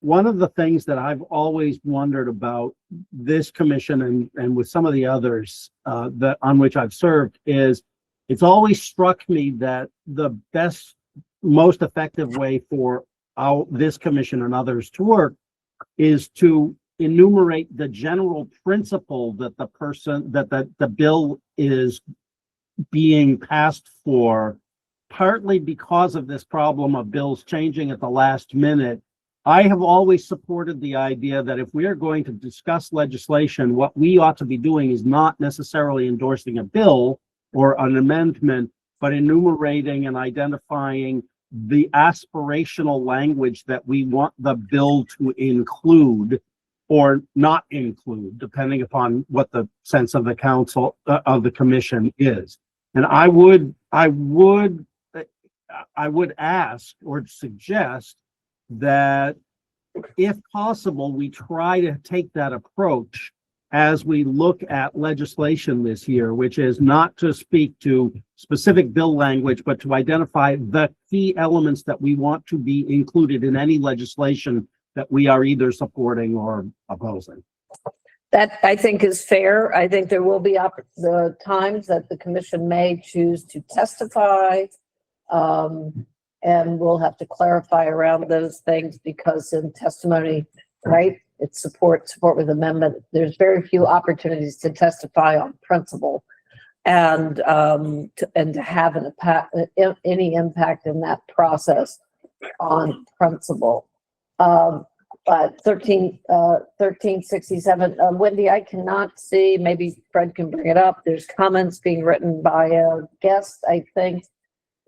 one of the things that I've always wondered about this commission and with some of the others that on which I've served is it's always struck me that the best, most effective way for this commission and others to work is to enumerate the general principle that the bill is being passed for, partly because of this problem of bills changing at the last minute. I have always supported the idea that if we are going to discuss legislation, what we ought to be doing is not necessarily endorsing a bill or an amendment, but enumerating and identifying the aspirational language that we want the bill to include or not include, depending upon what the sense of the council, of the commission is. And I would ask or suggest that if possible, we try to take that approach as we look at legislation this year, which is not to speak to specific bill language, but to identify the key elements that we want to be included in any legislation that we are either supporting or opposing. That I think is fair. I think there will be the times that the commission may choose to testify. And we'll have to clarify around those things because in testimony, right, it's support with amendment. There's very few opportunities to testify on principle and to have any impact in that process on principle. But 1367, Wendy, I cannot see, maybe Fred can bring it up. There's comments being written by a guest, I think,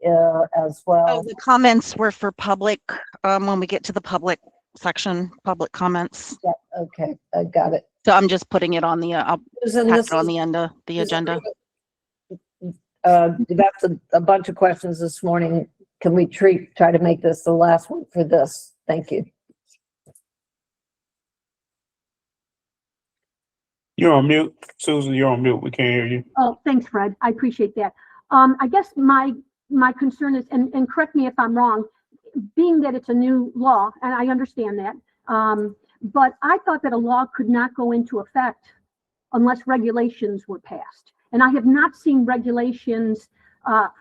as well. Oh, the comments were for public, when we get to the public section, public comments. Yeah, okay, I got it. So I'm just putting it on the, I'll Susan, pack this it on is- the end of the agenda. That's a bunch of questions this morning. Can we try to make this the last one for this? Thank you. You're on mute, Susan, you're on mute. We can't hear you. Oh, thanks, Fred. I appreciate that. I guess my concern is, and correct me if I'm wrong, being that it's a new law, and I understand that, but I thought that a law could not go into effect unless regulations were passed. And I have not seen regulations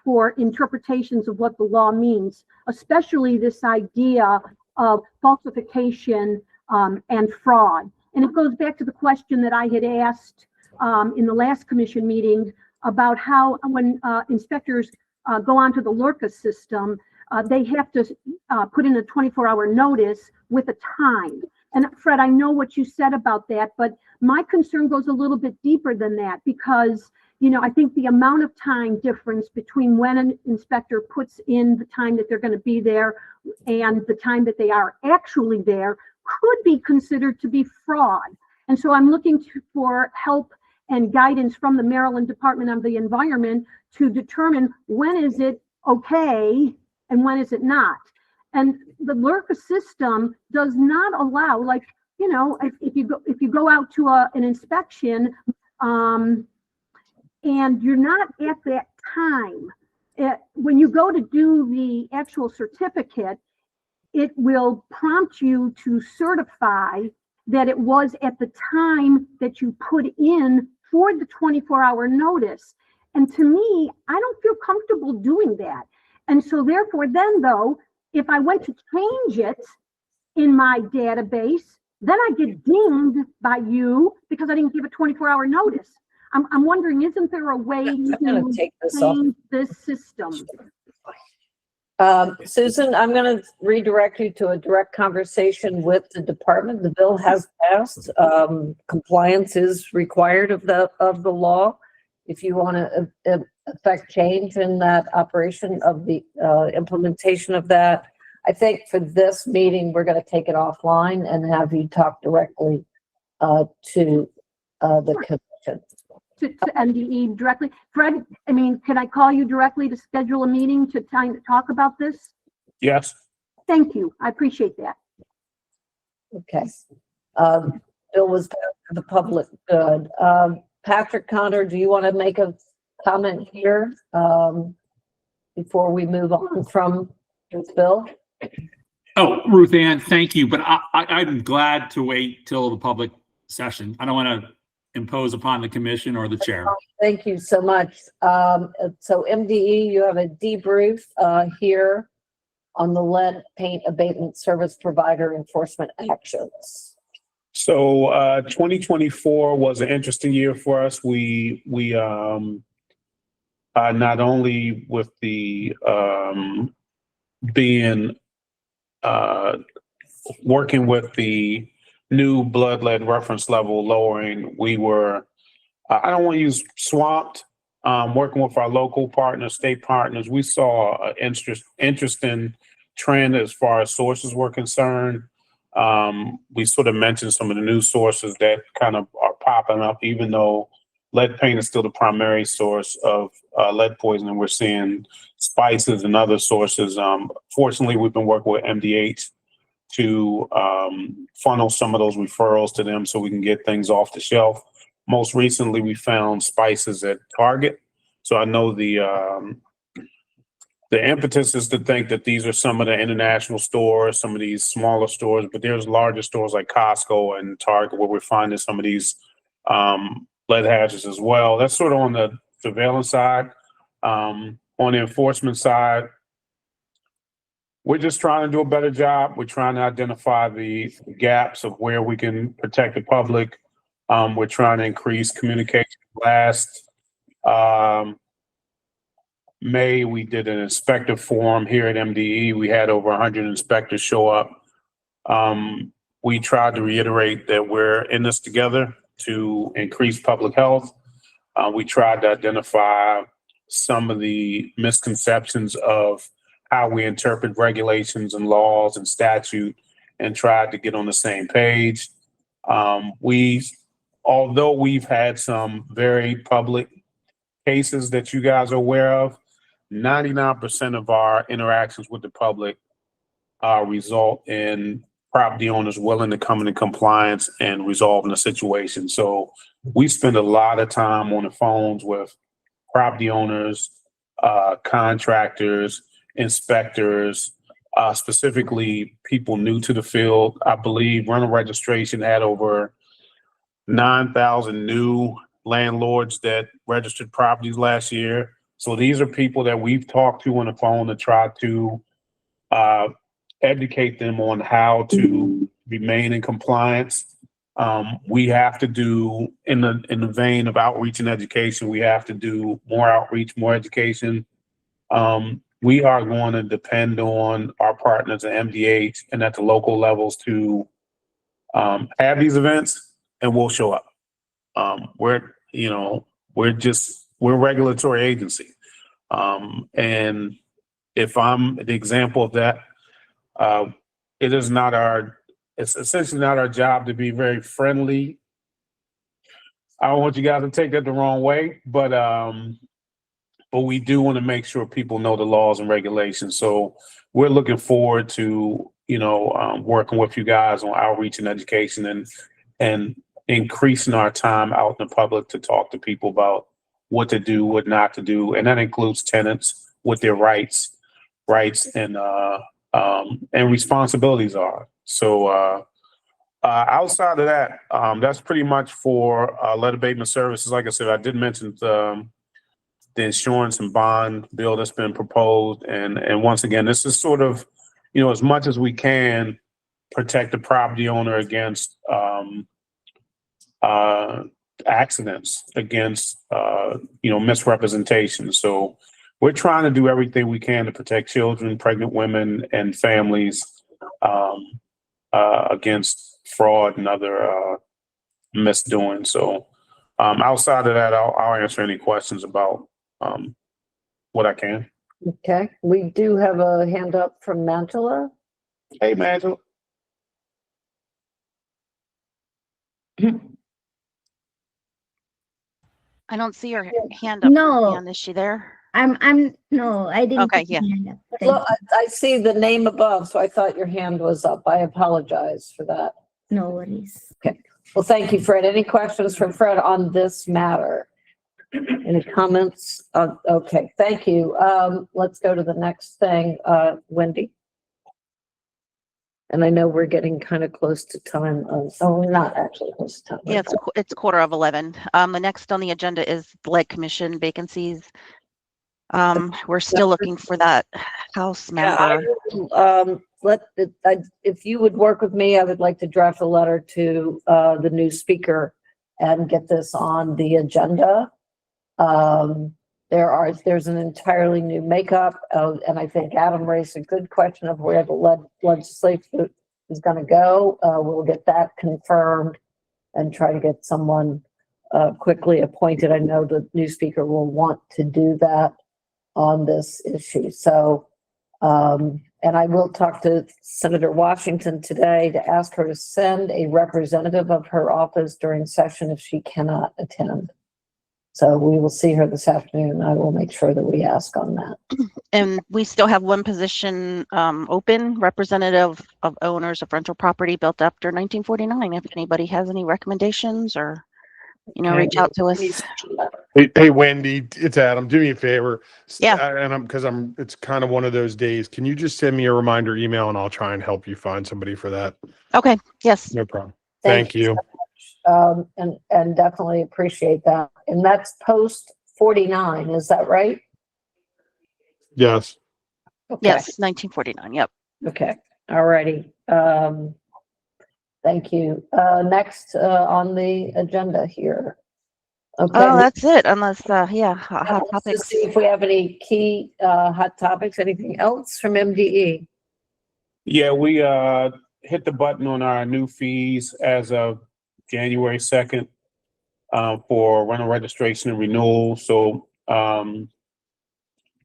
for interpretations of what the law means, especially this idea of falsification and fraud. And it goes back to the question that I had asked in the last commission meeting about how when inspectors go onto the LORCA system, they have to put in a 24-hour notice with a time. And Fred, I know what you said about that, but my concern goes a little bit deeper than that because, you know, I think the amount of time difference between when an inspector puts in the time that they're going to be there and the time that they are actually there could be considered to be fraud. And so I'm looking for help and guidance from the Maryland Department of the Environment to determine when is it okay and when is it not. And the LRCA system does not allow, like, you know, if you go out to an inspection and you're not at that time, when you go to do the actual certificate, it will prompt you to certify that it was at the time that you put in for the 24-hour notice. And to me, I don't feel comfortable doing that. And so therefore then though, if I went to change it in my database, then I get dinged by you because I didn't give a 24-hour notice. I'm wondering, isn't there a way to take this change this system? Susan, I'm going to redirect you to a direct conversation with the department. The bill has passed. Compliance is required of the law. If you want to affect change in that operation of the implementation of that, I think for this meeting, we're going to take it offline and have you talk directly to the commission. To MDE directly. Fred, I mean, can I call you directly to schedule a meeting to talk about this? Yes. Thank you. I appreciate that. Okay. Bill was passed for the public good. Patrick Connor, do you want to make a comment here before we move on from this bill? Oh, Ruth Ann, thank you. But I'm glad to wait till the public session. I don't want to impose upon the commission or the chair. Thank you so much. So MDE, you have a debrief here on the lead paint abatement service provider enforcement actions. So 2024 was an interesting year for us. We not only with the being working with the new blood lead reference level lowering, we were, I don't want to use swamped, working with our local partners, state partners. We saw an interesting trend as far as sources were concerned. We sort of mentioned some of the new sources that kind of are popping up, even though lead paint is still the primary source of lead poisoning. We're seeing spices and other sources. Fortunately, we've been working with MDH to funnel some of those referrals to them so we can get things off the shelf. Most recently, we found spices at Target. So I know the impetus is to think that these are some of the international stores, some of these smaller stores, but there's larger stores like Costco and Target where we're finding some of these lead hazards as well. That's sort of on the surveillance side. On the enforcement side, we're just trying to do a better job. We're trying to identify the gaps of where we can protect the public. We're trying to increase communication. Last May, we did an inspector forum here at MDE. We had over 100 inspectors show up. We tried to reiterate that we're in this together to increase public health. We tried to identify some of the misconceptions of how we interpret regulations and laws and statute and tried to get on the same page. Although we've had some very public cases that you guys are aware of, 99% of our interactions with the public result in property owners willing to come into compliance and resolving the situation. So we spend a lot of time on the phones with property owners, contractors, inspectors, specifically people new to the field. I believe rental registration had over 9,000 new landlords that registered properties last year. So these are people that we've talked to on the phone to try to educate them on how to remain in compliance. We have to do, in the vein of outreach and education, we have to do more outreach, more education. We are going to depend on our partners at MDH and at the local levels to have these events, and we'll show up. We're a regulatory agency. And if I'm the example of that, it's essentially not our job to be very friendly. I don't want you guys to take that the wrong way, but we do want to make sure people know the laws and regulations. So we're looking forward to, working with you guys on outreach and education and increasing our time out in the public to talk to people about what to do, what not to do. And that includes tenants, what their rights and responsibilities are. So outside of that, that's pretty much for lead abatement services. Like I said, I did mention the insurance and bond bill that's been proposed. And once again, this is sort of, as much as we can protect the property owner against accidents, against, misrepresentation. So we're trying to do everything we can to protect children, pregnant women, and families against fraud and other misdoing. So outside of that, I'll answer any questions about what I can. Okay, we do have a hand up from Mangela. Hey, Mangela. I don't see her hand up. No. Is she there? No, I didn't. Okay, put yeah. my hand up. Thank Well, I see the name above, so I thought your hand was up. I apologize for that. you. No worries. Okay. Well, thank you, Fred. Any questions from Fred on this matter? Any comments? Okay, thank you. Let's go to the next thing, Wendy. And I know we're getting kind of close to time. We're not actually close to time. Yeah, it's 11:15. The next on the agenda is the Lead Commission vacancies. We're still looking for that House member. If you would work with me, I would like to draft a letter to the new speaker and get this on the agenda. There's an entirely new makeup, and I think Adam raised a good question of where the legislature is going to go. We'll get that confirmed and try to get someone quickly appointed. I know the new speaker will want to do that on this issue. So, and I will talk to Senator Washington today to ask her to send a representative of her office during session if she cannot attend. So we will see her this afternoon. I will make sure that we ask on that. And we still have one position open, representative of owners of rental property built after 1949. If anybody has any recommendations or, reach out to us. Hey, Wendy, it's Adam. Do me a favor. Yeah. And it's kind of one of those days. Can you just send me a reminder email and I'll try and help you find somebody for that? Okay. Yes. No problem. Thank you. And definitely appreciate that. And that's post 49, is that right? Yes. Okay. Yes, 1949. Yep. Okay. All righty. Thank you. Next on the agenda here. Okay. Oh, that's it. Unless, hot Let's topics. just see if we have any key hot topics. Anything else from MDE? Yeah, we hit the button on our new fees as of January 2nd for rental registration and renewal. So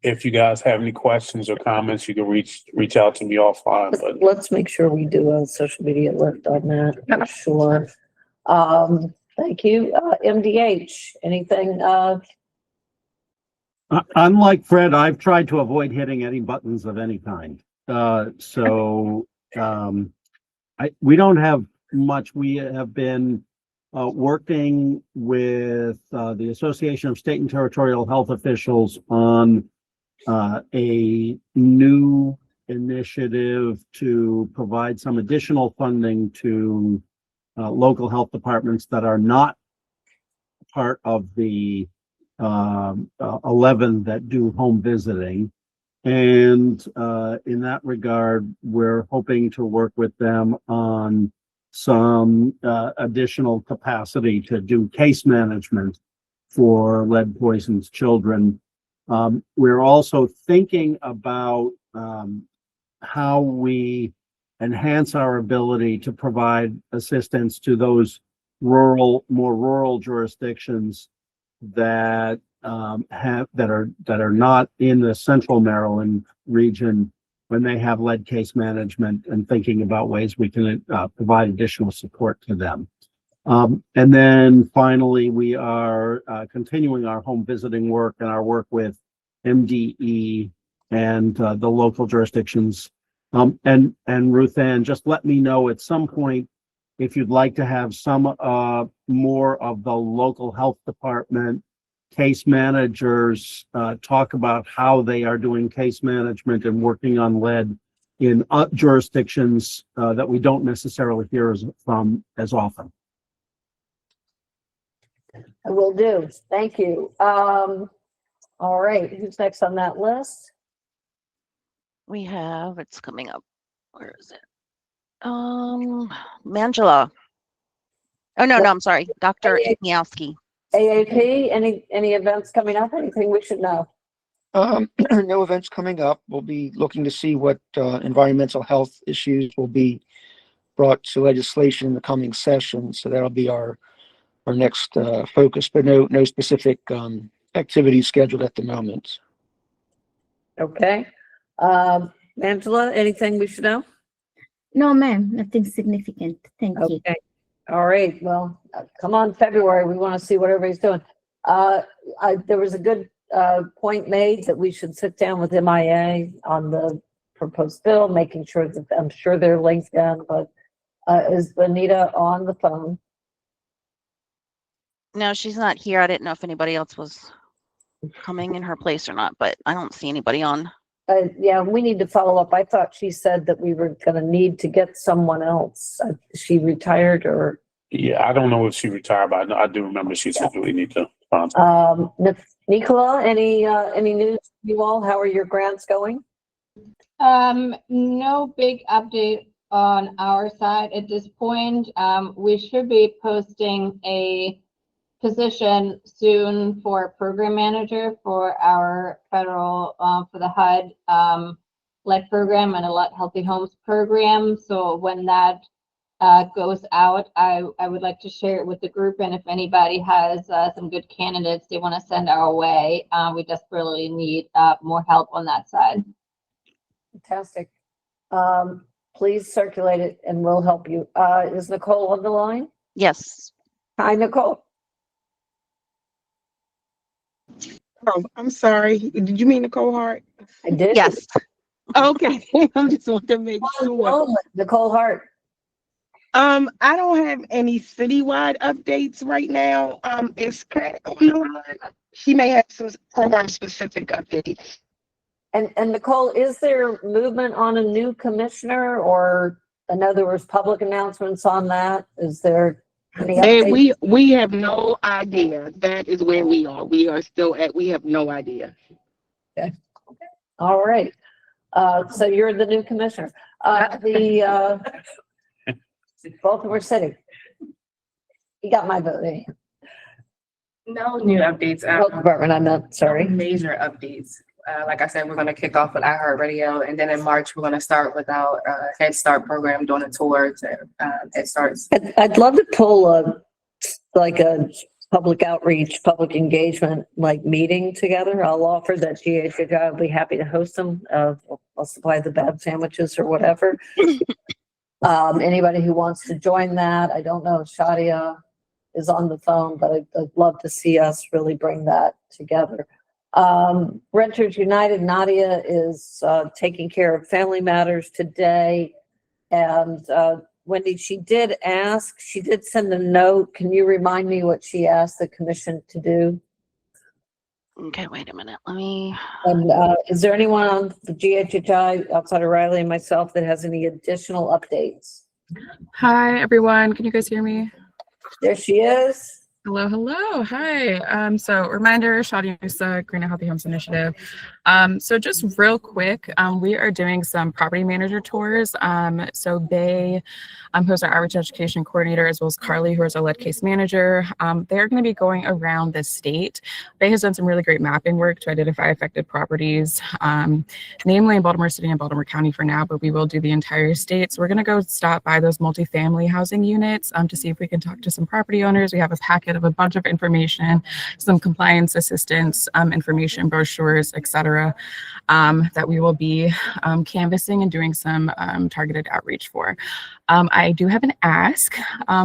if you guys have any questions or comments, you can reach out to me offline. But Let's make sure we do a social media alert on that for sure. Thank you. MDH, anything? Unlike Fred, I've tried to avoid hitting any buttons of any kind. We don't have much. We have been working with the Association of State and Territorial Health Officials on a new initiative to provide some additional funding to local health departments that are not part of the 11 that do home visiting. And in that regard, we're hoping to work with them on some additional capacity to do case management for lead poisoned children. We're also thinking about how we enhance our ability to provide assistance to those more rural jurisdictions that are not in the central Maryland region when they have lead case management, and thinking about ways we can provide additional support to them. And then finally, we are continuing our home visiting work and our work with MDE and the local jurisdictions. And Ruth Ann, just let me know at some point if you'd like to have some more of the local health department case managers talk about how they are doing case management and working on lead in jurisdictions that we don't necessarily hear from as often. I will do. Thank you. All right. Who's next on that list? We have, it's coming up. Where is it? Mangela. Oh, no, I'm sorry. Dr. Igniowski. AAP, any events coming up? Anything we should know? No events coming up. We'll be looking to see what environmental health issues will be brought to legislation in the coming session. So that'll be our next focus, but no specific activities scheduled at the moment. Okay. Angela, anything we should know? No, ma'am, nothing significant. Thank you. Okay. All right. Well, come on, February. We want to see what everybody's doing. There was a good point made that we should sit down with MIA on the proposed bill, making sure that I'm sure they're linked in, but is Anita on the phone? No, she's not here. I didn't know if anybody else was coming in her place or not, but I don't see anybody on. Yeah, we need to follow up. I thought she said that we were going to need to get someone else. She retired or? Yeah, I don't know if she retired, but I do remember she said we need to find. Nicola, any news from you all? How are your grants going? No big update on our side at this point. We should be posting a position soon for program manager for our federal, for the HUD lead program and a Let Healthy Homes program. So when that goes out, I would like to share it with the group. And if anybody has some good candidates they want to send our way, we desperately need more help on that side. Fantastic. Please circulate it and we'll help you. Is Nicole on the line? Yes. Hi, Nicole. Oh, I'm sorry. Did you mean Nicole Hart? I did. Yes. Okay. I just want to make sure. Nicole Hart. I don't have any citywide updates right now. Is Kat on the line? She may have some program specific updates. And Nicole, is there movement on a new commissioner, or in other words, public announcements on that? Is there any updates? We have no idea. That is where we are. We are still we have no idea. Okay. All right. So you're the new commissioner. The Baltimore City. You got my vote. Eh? No new updates. Health Department, I'm not sorry. No major updates. Like I said, we're going to kick off with iHeartRadio, and then in March we're going to start with our Head Start program, doing a tour to Head Starts. I'd love to pull a public outreach, public engagement meeting together. I'll offer that GHHI will be happy to host them. I'll supply the bad sandwiches or whatever. Anybody who wants to join that, I don't know if Shadia is on the phone, but I'd love to see us really bring that together. Renters United, Nadia is taking care of family matters today. And Wendy, she did send a note. Can you remind me what she asked the commission to do? Okay, wait a minute. Let me. And is there anyone on the GHHI outside of Riley and myself that has any additional updates? Hi, everyone. Can you guys hear me? There she is. Hello, hello. Hi. So reminder, Shadia Musa, Green and Healthy Homes Initiative. So just real quick, we are doing some property manager tours. So they, who's our outreach education coordinator, as well as Carly, who is our lead case manager, they're going to be going around the state. They has done some really great mapping work to identify affected properties, namely in Baltimore City and Baltimore County for now, but we will do the entire state. So we're going to go stop by those multifamily housing units to see if we can talk to some property owners. We have a packet of a bunch of information, some compliance assistance, information brochures, etc., that we will be canvassing and doing some targeted outreach for. I do have an ask.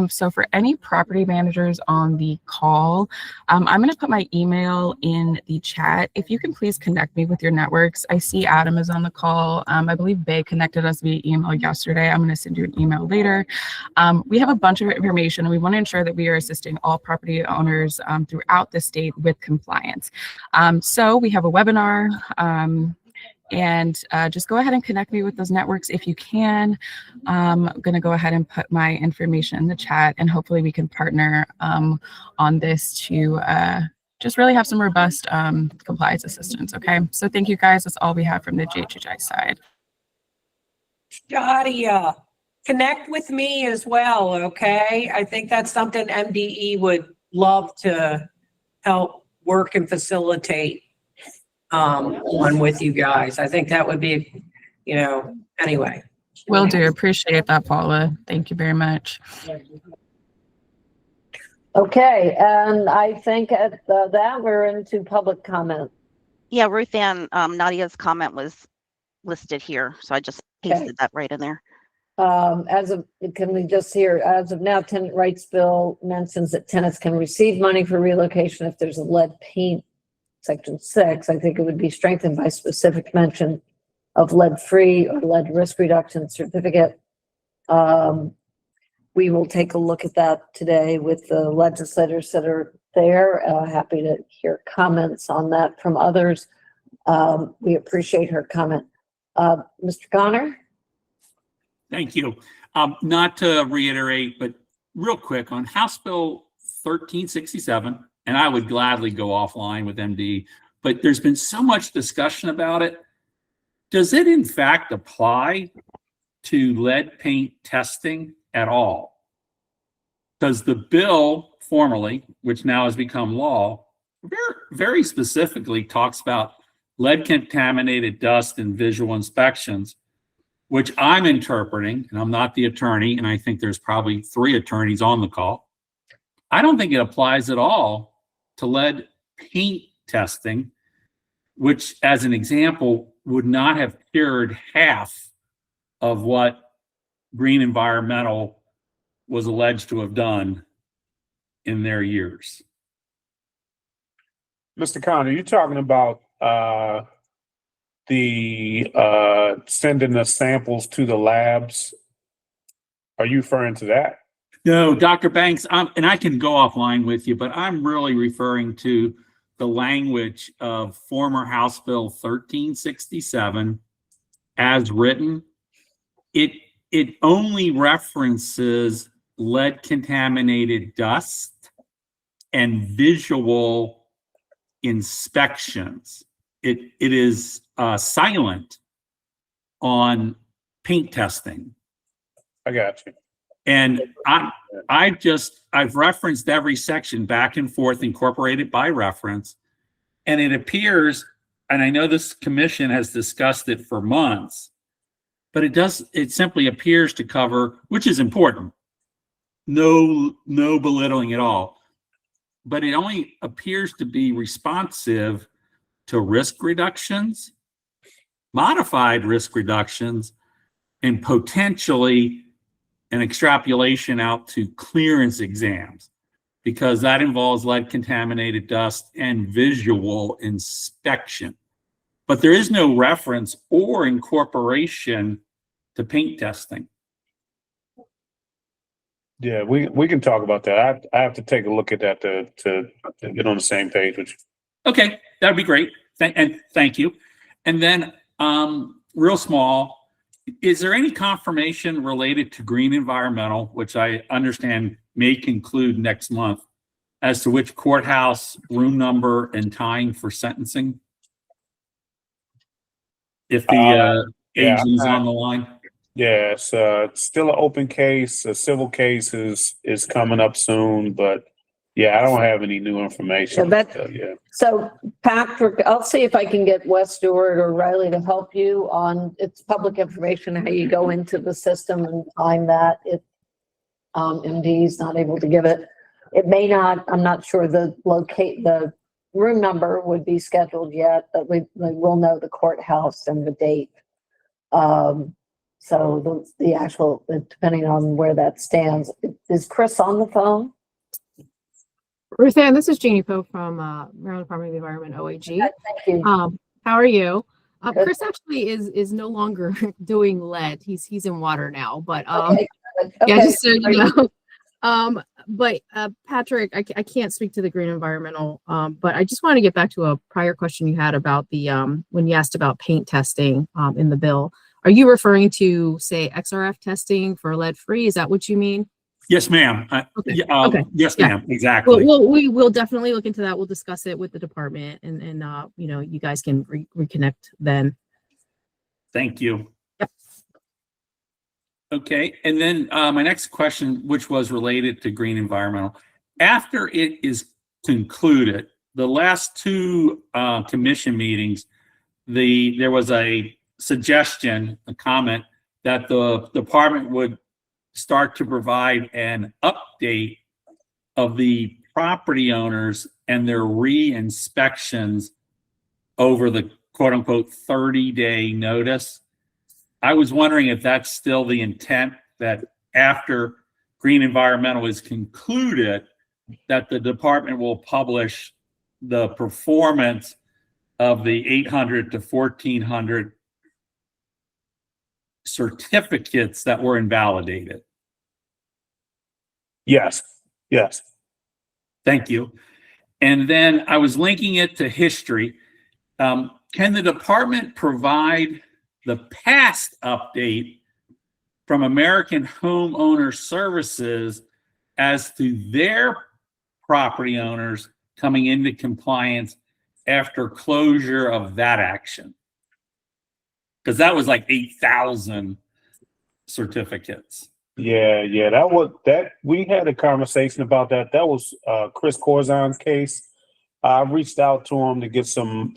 So for any property managers on the call, I'm going to put my email in the chat. If you can please connect me with your networks. I see Adam is on the call. I believe Bay connected us via email yesterday. I'm going to send you an email later. We have a bunch of information, and we want to ensure that we are assisting all property owners throughout the state with compliance. So we have a webinar. And just go ahead and connect me with those networks if you can. I'm going to go ahead and put my information in the chat, and hopefully we can partner on this to just really have some robust compliance assistance. Okay, so thank you guys. That's all we have from the GHHI side. Shadia, connect with me as well, okay? I think that's something MDE would love to help work and facilitate on with you guys. I think that would be, anyway. Will do. Appreciate that, Paula. Thank you very much. Okay, and I think at that we're into public comment. Yeah, Ruth Ann, Nadia's comment was listed here, so I just pasted that right in there. Can we just hear, as of now, tenant rights bill mentions that tenants can receive money for relocation if there's a lead paint. Section 6, I think it would be strengthened by specific mention of lead-free or lead risk reduction certificate. We will take a look at that today with the legislators that are there. Happy to hear comments on that from others. We appreciate her comment. Mr. Connor? Thank you. Not to reiterate, but real quick on House Bill 1367, and I would gladly go offline with MD, but there's been so much discussion about it. Does it in fact apply to lead paint testing at all? because the bill formerly, which now has become law, very, very specifically talks about lead contaminated dust and visual inspections, which I'm interpreting, and I'm not the attorney, and I think there's probably 3 attorneys on the call. I don't think it applies at all to lead paint testing, which, as an example, would not have cured half of what Green Environmental was alleged to have done in their years. Mr. Khan, are you talking about sending the samples to the labs? Are you referring to that? No, Dr. Banks, and I can go offline with you, but I'm really referring to the language of former House Bill 1367 as written. It only references lead contaminated dust and visual inspections. It is silent on paint testing. I got you. And I've referenced every section back and forth, incorporated by reference. And it appears, and I know this commission has discussed it for months, but it simply appears to cover, which is important, no belittling at all. But it only appears to be responsive to risk reductions, modified risk reductions, and potentially an extrapolation out to clearance exams, because that involves lead contaminated dust and visual inspection. But there is no reference or incorporation to paint testing. Yeah, we can talk about that. I have to take a look at that to get on the same page with you. Okay, that'd be great. Thank you. And then, real small, is there any confirmation related to Green Environmental, which I understand may conclude next month, as to which courthouse, room number, and time for sentencing? If the agent's on the line? Yeah, it's still an open case. A civil case is coming up soon, but yeah, I don't have any new information. So Patrick, I'll see if I can get Wes Stewart or Riley to help you on, it's public information, how you go into the system and find that if MD is not able to give it. It may not, I'm not sure the room number would be scheduled yet, but we will know the courthouse and the date. So the actual, depending on where that stands. Is Chris on the phone? Ruth Ann, this is Jeannie Pope from Maryland Department of the Environment, OAG. Thank you. How are you? Chris actually is no longer doing lead. He's in water now, but Okay. yeah, just so you know. But Patrick, I can't speak to the Green Environmental, but I just want to get back to a prior question you had about the when you asked about paint testing in the bill. Are you referring to, say, XRF testing for lead free? Is that what you mean? Yes, ma'am. Okay. Yes, Yeah. ma'am. Exactly. Well, we will definitely look into that. We'll discuss it with the department, and you know, you guys can reconnect then. Thank you. Yep. Okay, and then my next question, which was related to Green Environmental, after it is concluded, the last 2 commission meetings, there was a suggestion, a comment that the department would start to provide an update of the property owners and their re-inspections over the quote unquote 30-day notice. I was wondering if that's still the intent, that after Green Environmental is concluded, that the department will publish the performance of the 800 to 1,400 certificates that were invalidated. Yes. Thank you. And then I was linking it to history. Can the department provide the past update from American Homeowner Services as to their property owners coming into compliance after closure of that action? Because that was like 8,000 certificates. Yeah, we had a conversation about that. That was Chris Corzon's case. I reached out to him to get some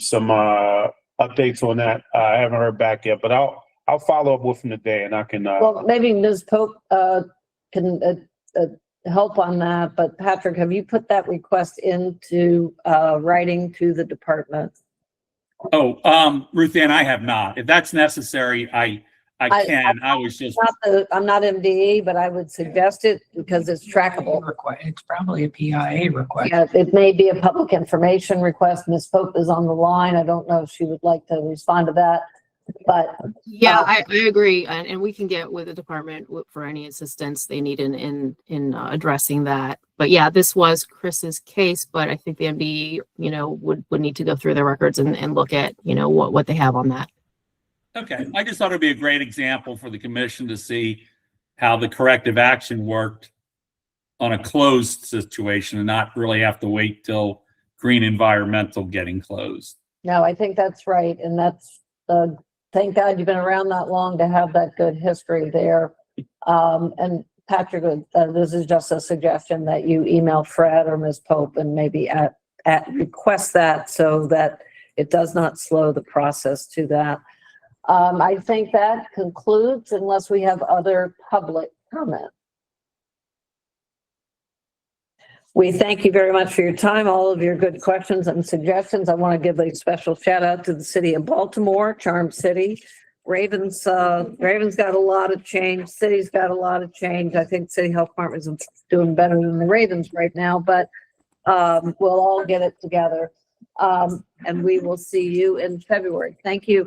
updates on that. I haven't heard back yet, but I'll follow up with him today, and I can. Well, maybe Ms. Pope can help on that, but Patrick, have you put that request into writing to the department? Oh, Ruth Ann, I have not. If that's necessary, I can. I was just. I'm not MDE, but I would suggest it because it's trackable. It's probably a PIA request. Yeah, it may be a public information request. Ms. Pope is on the line. I don't know if she would like to respond to that, but. Yeah, I agree. And we can get with the department for any assistance they need in addressing that. But yeah, this was Chris's case, but I think the MDE, would need to go through their records and look at, what they have on that. Okay, I just thought it'd be a great example for the commission to see how the corrective action worked on a closed situation and not really have to wait till green environmental getting closed. No, I think that's right. And that's, thank God you've been around that long to have that good history there. And Patrick, this is just a suggestion that you email Fred or Ms. Pope and maybe request that so that it does not slow the process to that. I think that concludes unless we have other public comment. We thank you very much for your time, all of your good questions and suggestions. I want to give a special shout out to the city of Baltimore, Charm City. Ravens got a lot of change. City's got a lot of change. I think City Health Department is doing better than the Ravens right now, but we'll all get it together. And we will see you in February. Thank you.